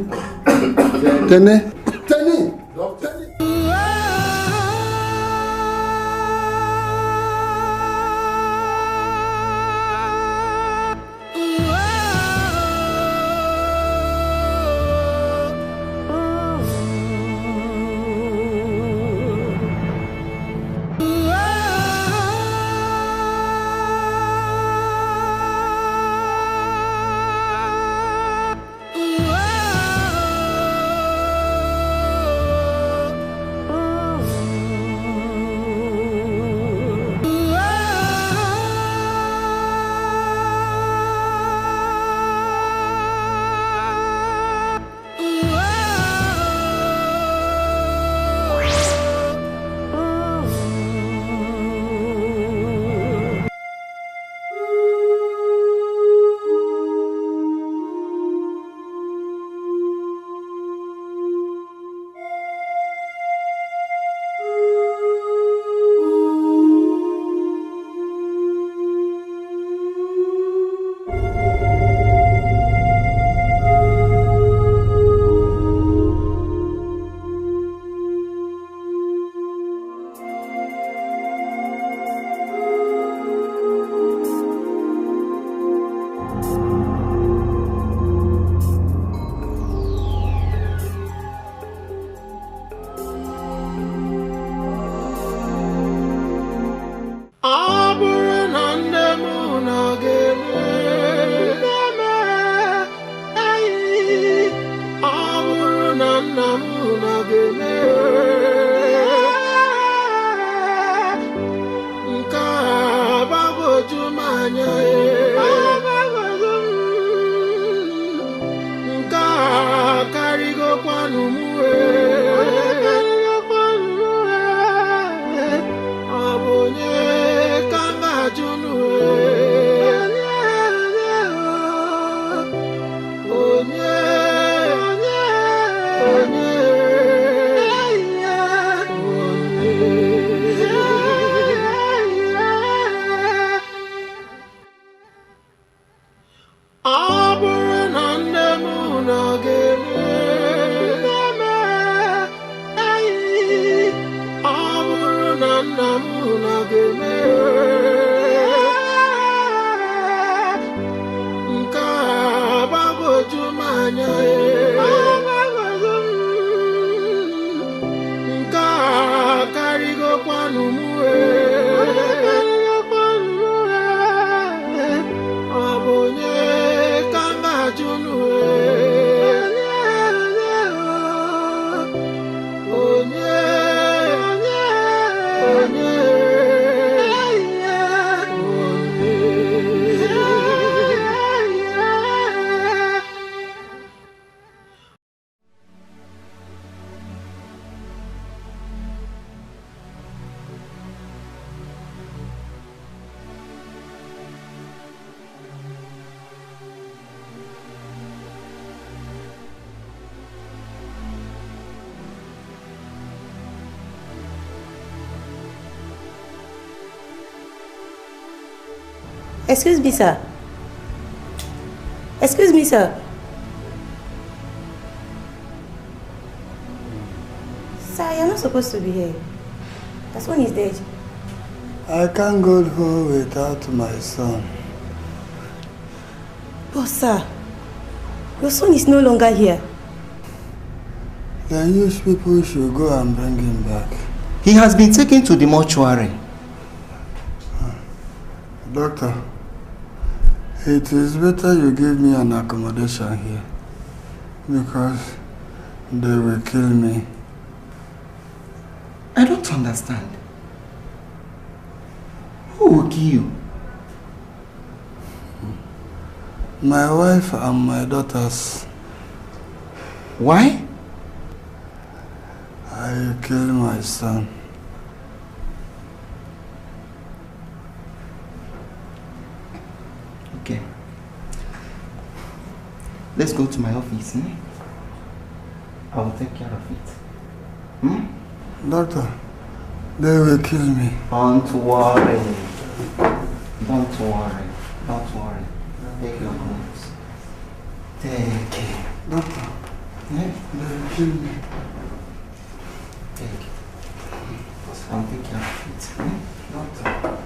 Excuse me, sir. Excuse me, sir. Sir, you're not supposed to be here. That one is dead. I can't go home without my son. But sir, your son is no longer here. Then you people should go and bring him back. He has been taken to the mortuary. Doctor, it is better you give me an accommodation here, because they will kill me. I don't understand. Who will kill you? My wife and my daughters. Why? I killed my son. Okay. Let's go to my office. I will take care of it. Doctor, they will kill me. Don't worry. Don't worry. Don't worry. Take your goods. Take it. Doctor, they will kill me. Take it. I'll take care of it. Doctor.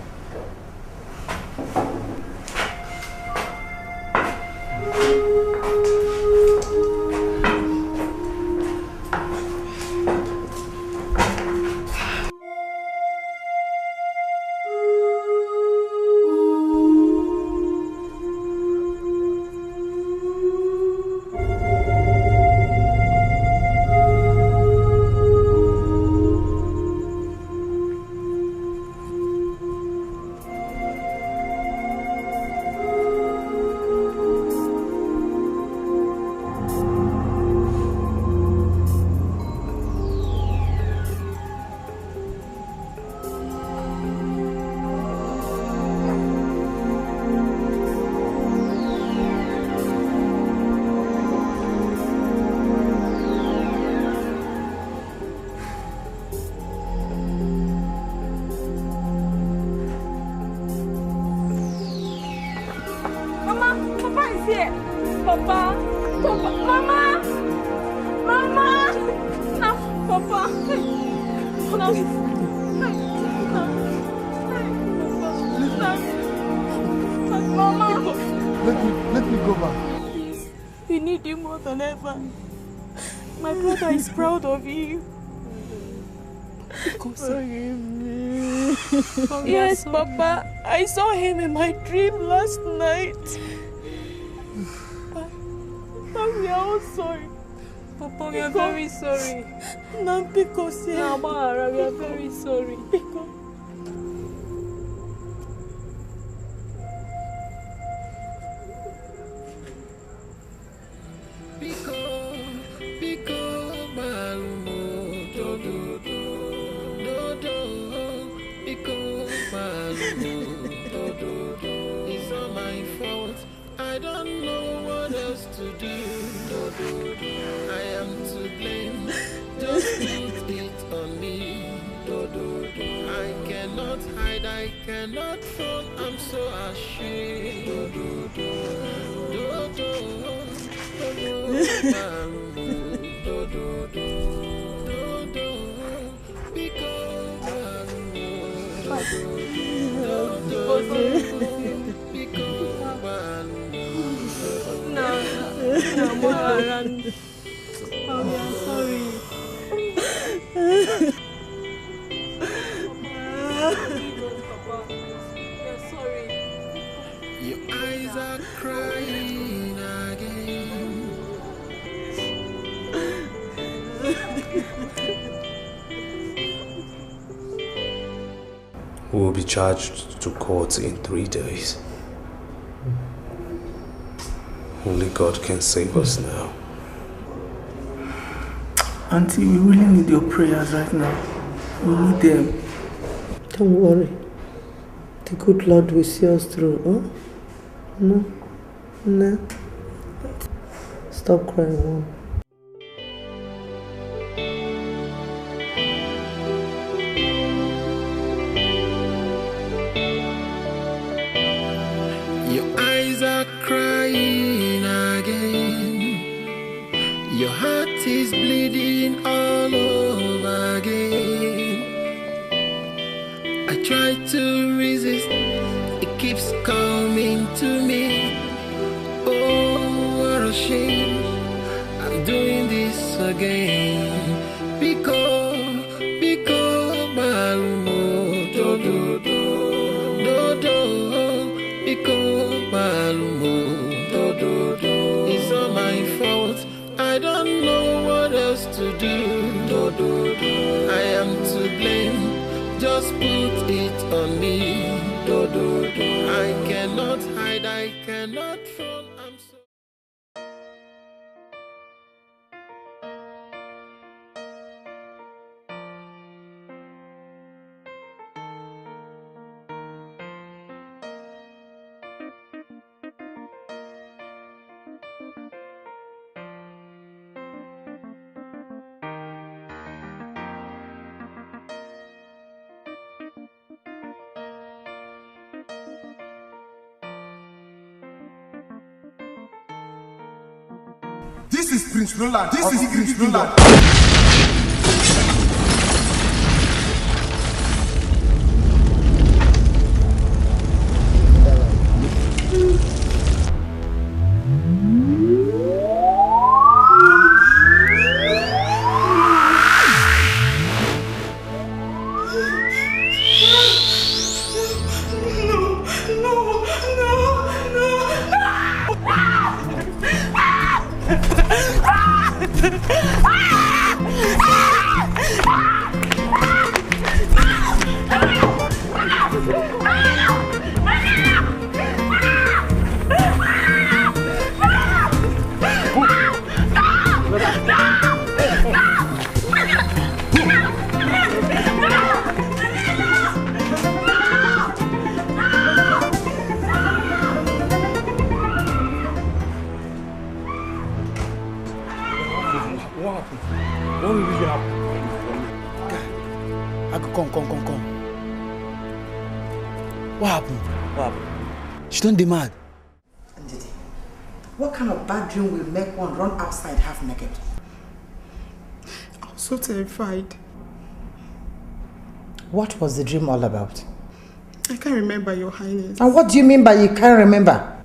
Let me go back. Please, we need you more than ever. My brother is proud of you. Forgive me. Yes, Papa. I saw him in my dream last night. But we are all sorry. Papa, we are very sorry. No, because we are very sorry. It's all my fault. I don't know what else to do. I am to blame. Just put it on me. I cannot hide, I cannot run. I'm so ashamed. I'm sorry. Your eyes are crying again. We will be charged to court in 3 days. Only God can save us now. Auntie, we really need your prayers right now. We need them. Don't worry. The good Lord will see us through, huh? No? No? Stop crying, Mom. Your eyes are crying again. Your heart is bleeding all over again. I try to resist, it keeps coming to me. Oh, what a shame, I'm doing this again. Because Malumo, do do do, do do. Because Malumo, do do do. It's all my fault, I don't know what else to do. Do do do. I am to blame, just put it on me. Do do do. I cannot hide, I cannot run. I'm so. This is Prince Roland. This is Prince Roland. Come. What happened? She don't demand. What kind of bad dream will make one run outside half naked? I was so terrified. What was the dream all about? I can't remember, Your Highness. And what do you mean by you can't remember?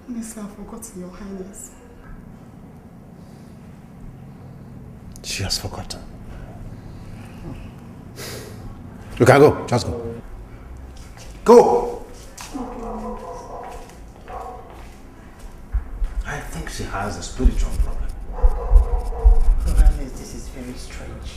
Honestly, I've forgotten, Your Highness. She has forgotten. You can go. Just go. Go! I think she has a spiritual problem. very strange.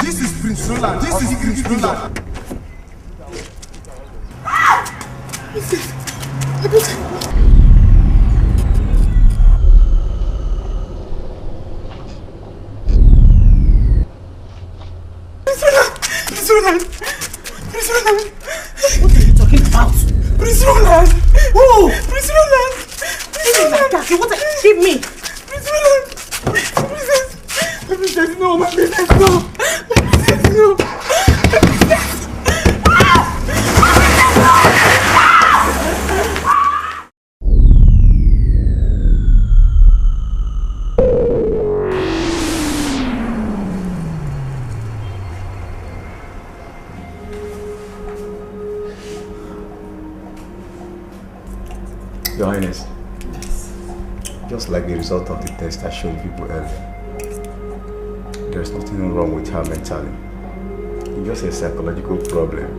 This is Prince Roland. This is Prince Roland. Prince Roland! Prince Roland! What are you talking about? Prince Roland! Who? Prince Roland! Prince Roland! What? Give me! Prince Roland! My princess, no! My princess, no! My princess, no! My princess! Your Highness, just like the result of the test I showed people earlier, there's nothing wrong with her mentally. It's just a psychological problem.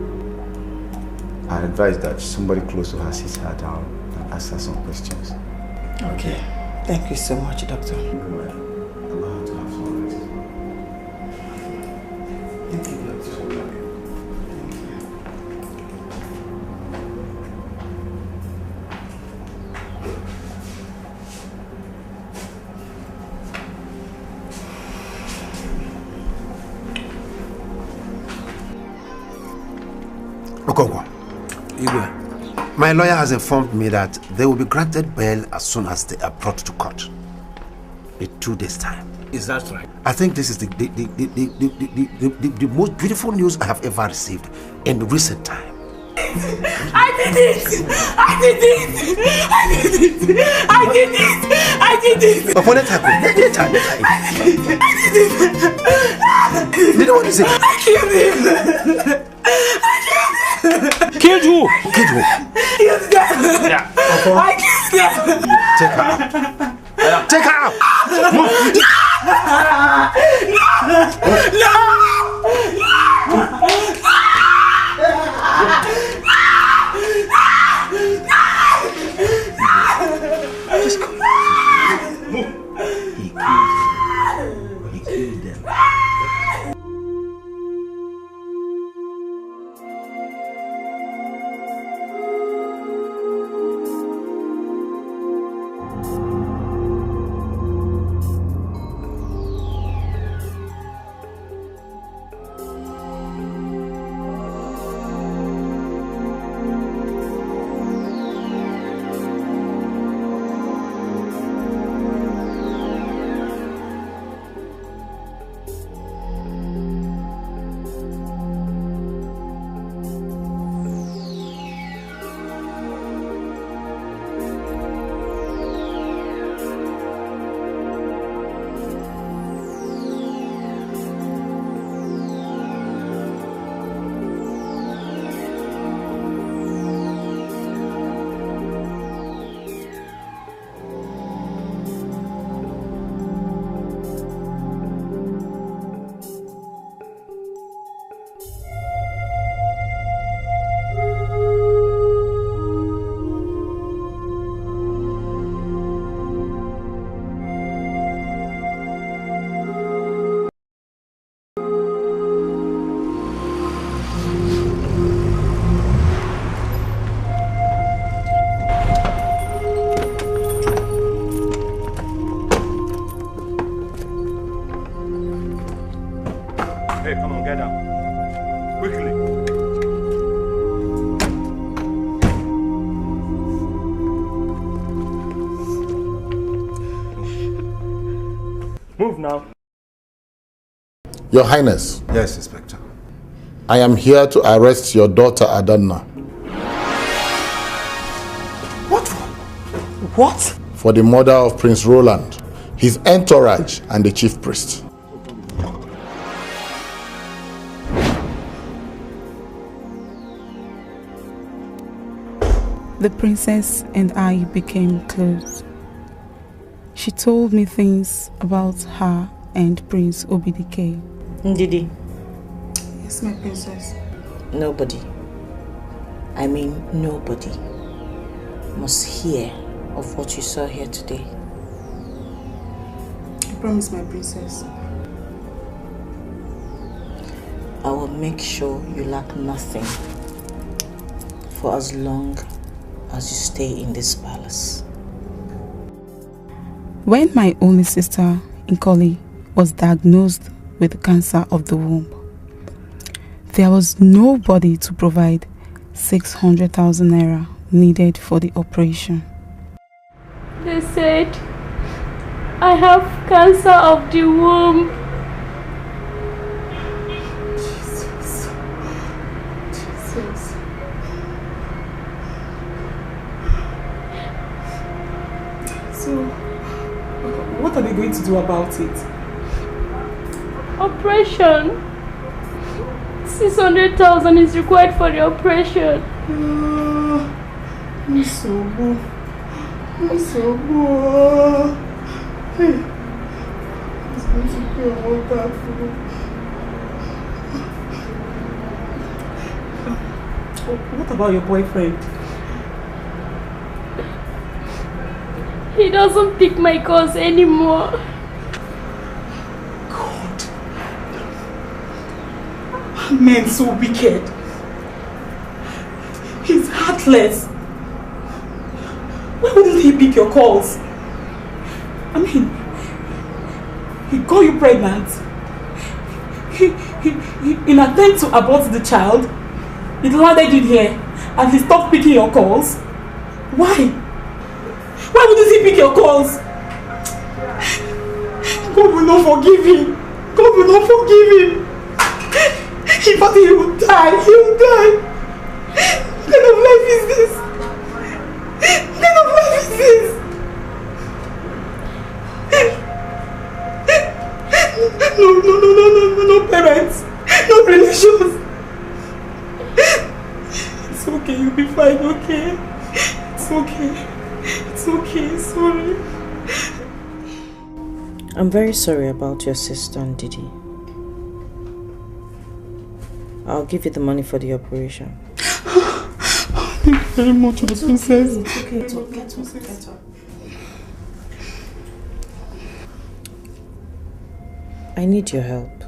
I advise that somebody close to her sits her down and asks her some questions. Okay. Thank you so much, Doctor. Allow her to have some rest. Thank you, Doctor. Okonkwo, my lawyer has informed me that they will be granted bail as soon as they are brought to court. In 2 days' time. Is that right? I think this is the most beautiful news I have ever received in recent time. I did it! I did it! I did it! I did it! I did it! But let her go. Let her. You know what is it? I killed him! Killed who? Killed who? Killed them! Yeah. I killed them! Take her out. Take her out! Just come. He killed them. Hey, come on, get down. Quickly. Move now. Your Highness. Yes, Inspector. I am here to arrest your daughter Adanna. What? For the murder of Prince Roland, his entourage, and the chief priest. The princess and I became close. She told me things about her and Prince Obidike. Ndidi. Yes, my princess. Nobody, I mean nobody, must hear of what you saw here today. I promise, my princess. I will make sure you lack nothing for as long as you stay in this palace. When my only sister, Nkoli, was diagnosed with cancer of the womb, there was nobody to provide 600,000 naira needed for the operation. They said I have cancer of the womb. Jesus. So, what are they going to do about it? Operation. 600,000 is required for the operation. Misobo. Hey, it's going to pay all that for. What about your boyfriend? He doesn't pick my calls anymore. God. Men so wicked. He's heartless. Why wouldn't he pick your calls? I mean, he got you pregnant. In attempt to abort the child, he landed in here and he stopped picking your calls. Why? Why wouldn't he pick your calls? God will not forgive him. God will not forgive him. He thought he would die. He will die. What kind of life is this? What kind of life is this? No parents. No relations. It's okay, you'll be fine, okay? It's okay. It's okay, sorry. I'm very sorry about your sister and Didi. I'll give you the money for the operation. Thank you very much, my princess. Okay, get up. I need your help.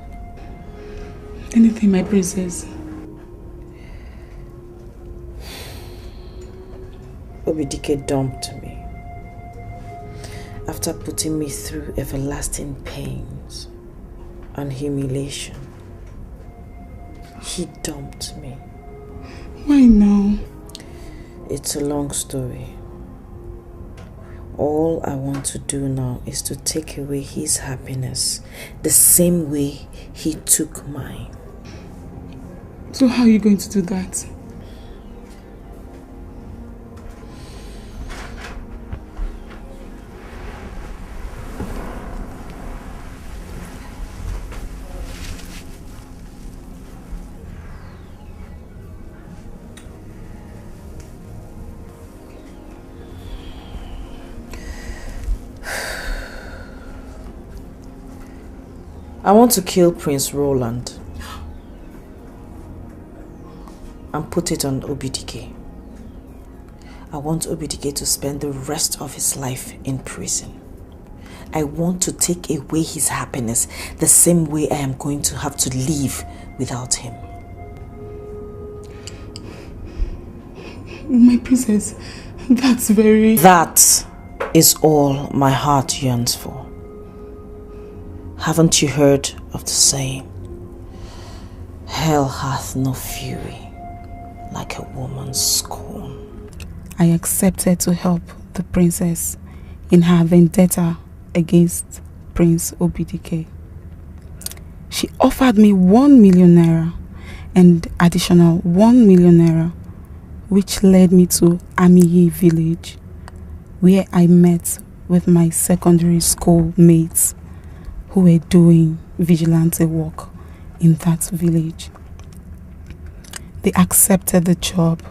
Anything, my princess. Obidike dumped me after putting me through everlasting pains and humiliation. He dumped me. Why now? It's a long story. All I want to do now is to take away his happiness the same way he took mine. So how are you going to do that? I want to kill Prince Roland and put it on Obidike. I want Obidike to spend the rest of his life in prison. I want to take away his happiness the same way I am going to have to live without him. My princess, that's very... That is all my heart yearns for. Haven't you heard of the saying? Hell hath no fury like a woman's scorn. I accepted to help the princess in her vendetta against Prince Obidike. She offered me 1 million naira and additional 1 million naira, which led me to Amiye village, where I met with my secondary school mates who were doing vigilante work in that village. They accepted the job.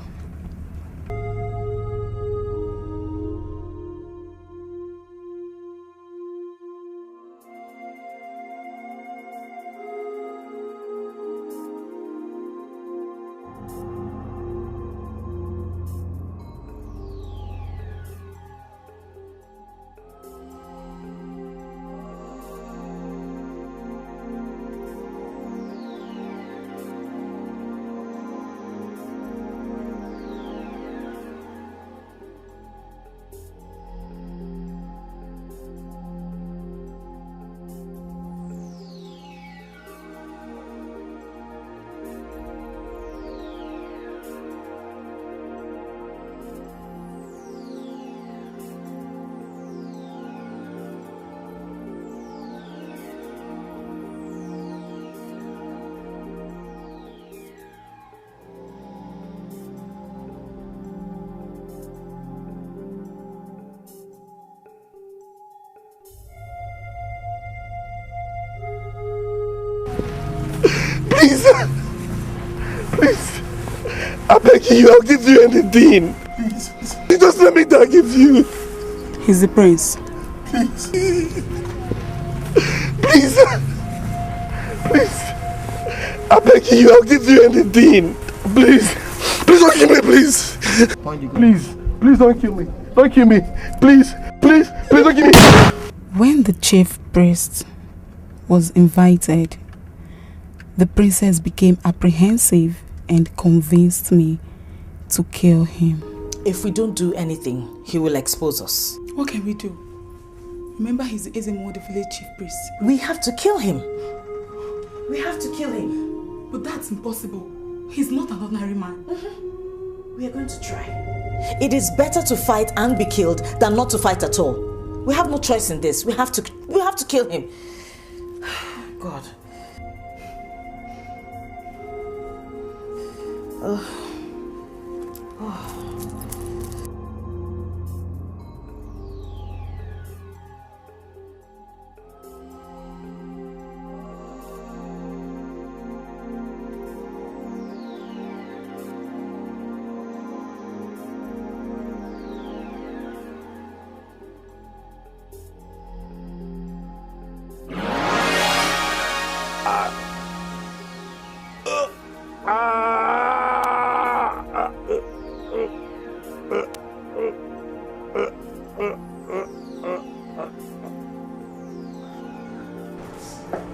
Please, please, I beg you, I'll give you anything. Please, just let me that give you. He's the prince. Please, please, please, I beg you, I'll give you anything. Please, please don't kill me, please. Please don't kill me. Don't kill me. Please don't kill me. When the chief priest was invited, the princess became apprehensive and convinced me to kill him. If we don't do anything, he will expose us. What can we do? Remember, he's the Ezemo, the village chief priest. We have to kill him. We have to kill him. But that's impossible. He's not an ordinary man. We are going to try. It is better to fight and be killed than not to fight at all. We have no choice in this. We have to kill him. God.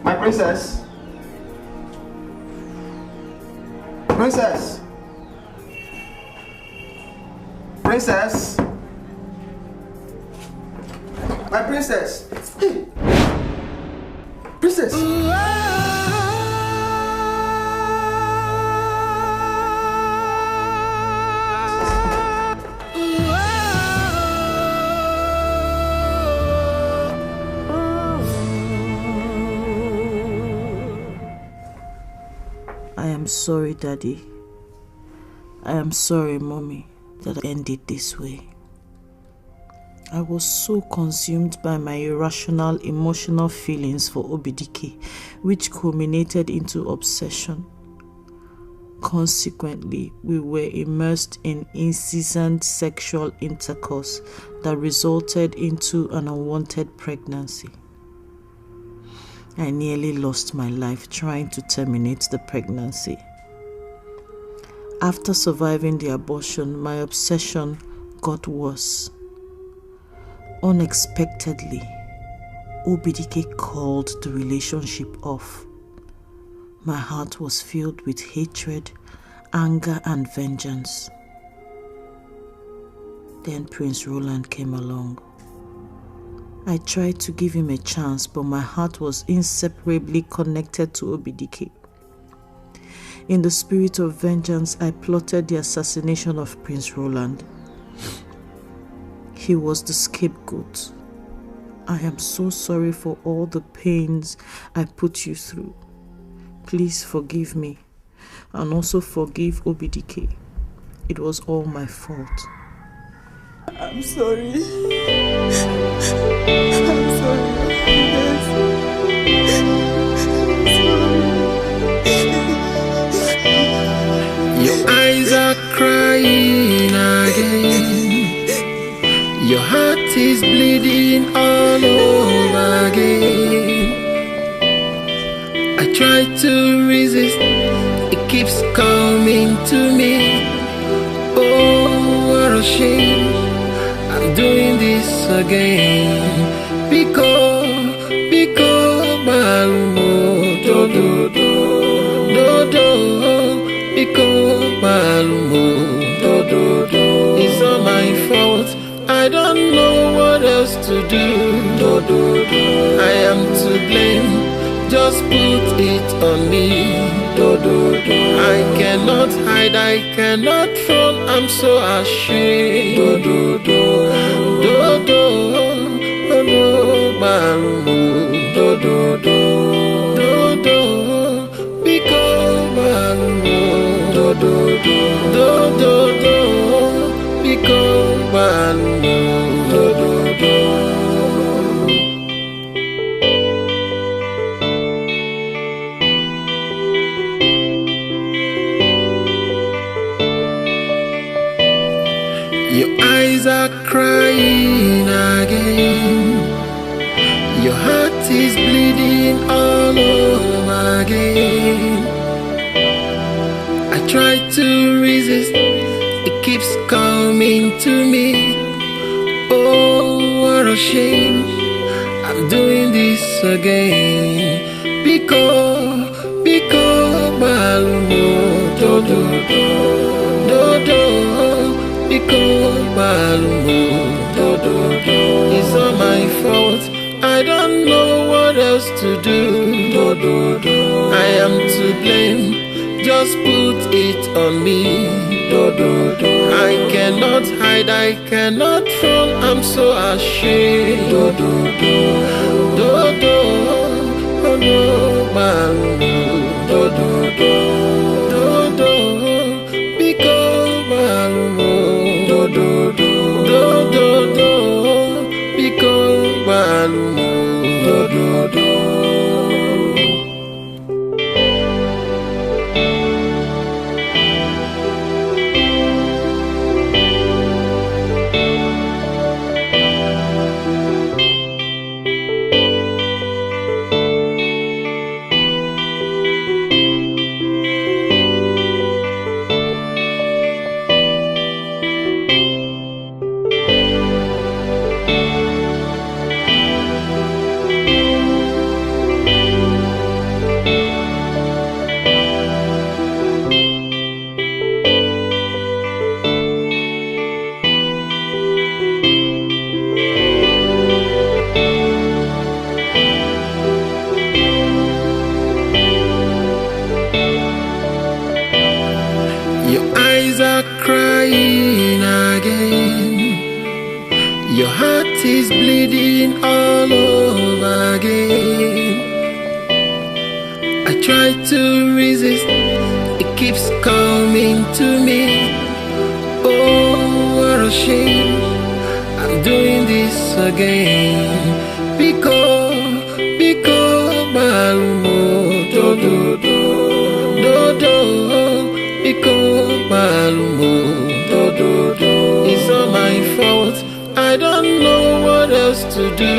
My princess. Princess. Princess. My princess. Hey. Princess. I am sorry, Daddy. I am sorry, Mommy, that I ended this way. I was so consumed by my irrational emotional feelings for Obidike, which culminated into obsession. Consequently, we were immersed in incessant sexual intercourse that resulted into an unwanted pregnancy. I nearly lost my life trying to terminate the pregnancy. After surviving the abortion, my obsession got worse. Unexpectedly, Obidike called the relationship off. My heart was filled with hatred, anger, and vengeance. Then Prince Roland came along. I tried to give him a chance, but my heart was inseparably connected to Obidike. In the spirit of vengeance, I plotted the assassination of Prince Roland. He was the scapegoat. I am so sorry for all the pains I put you through. Please forgive me. And also forgive OBDK. It was all my fault. I'm sorry. I'm sorry. Yes. Your eyes are crying again. Your heart is bleeding all over again. I try to resist, it keeps coming to me. Oh, what a shame, I'm doing this again. Because Malumo, do, because Malumo, do, it's all my fault. I don't know what else to do, I am to blame. Just put it on me, I cannot hide, I cannot run, I'm so ashamed, Malumo, because Malumo, because Malumo, Your eyes are crying again. Your heart is bleeding all over again. I try to resist, it keeps coming to me. Oh, what a shame, I'm doing this again. Because Malumo, do, because Malumo, it's all my fault. I don't know what else to do, I am to blame. Just put it on me, I cannot hide, I cannot run, I'm so ashamed, Malumo, because Malumo, because Malumo, Your eyes are crying again. Your heart is bleeding all over again. I try to resist, it keeps coming to me. Oh, what a shame, I'm doing this again. Because Malumo, do, because Malumo, it's all my fault. I don't know what else to do,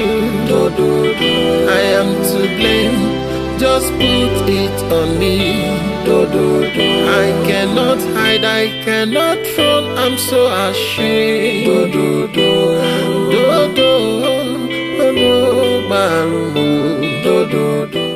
I am to blame. Just put it on me, I cannot hide, I cannot run, I'm so ashamed, Malumo,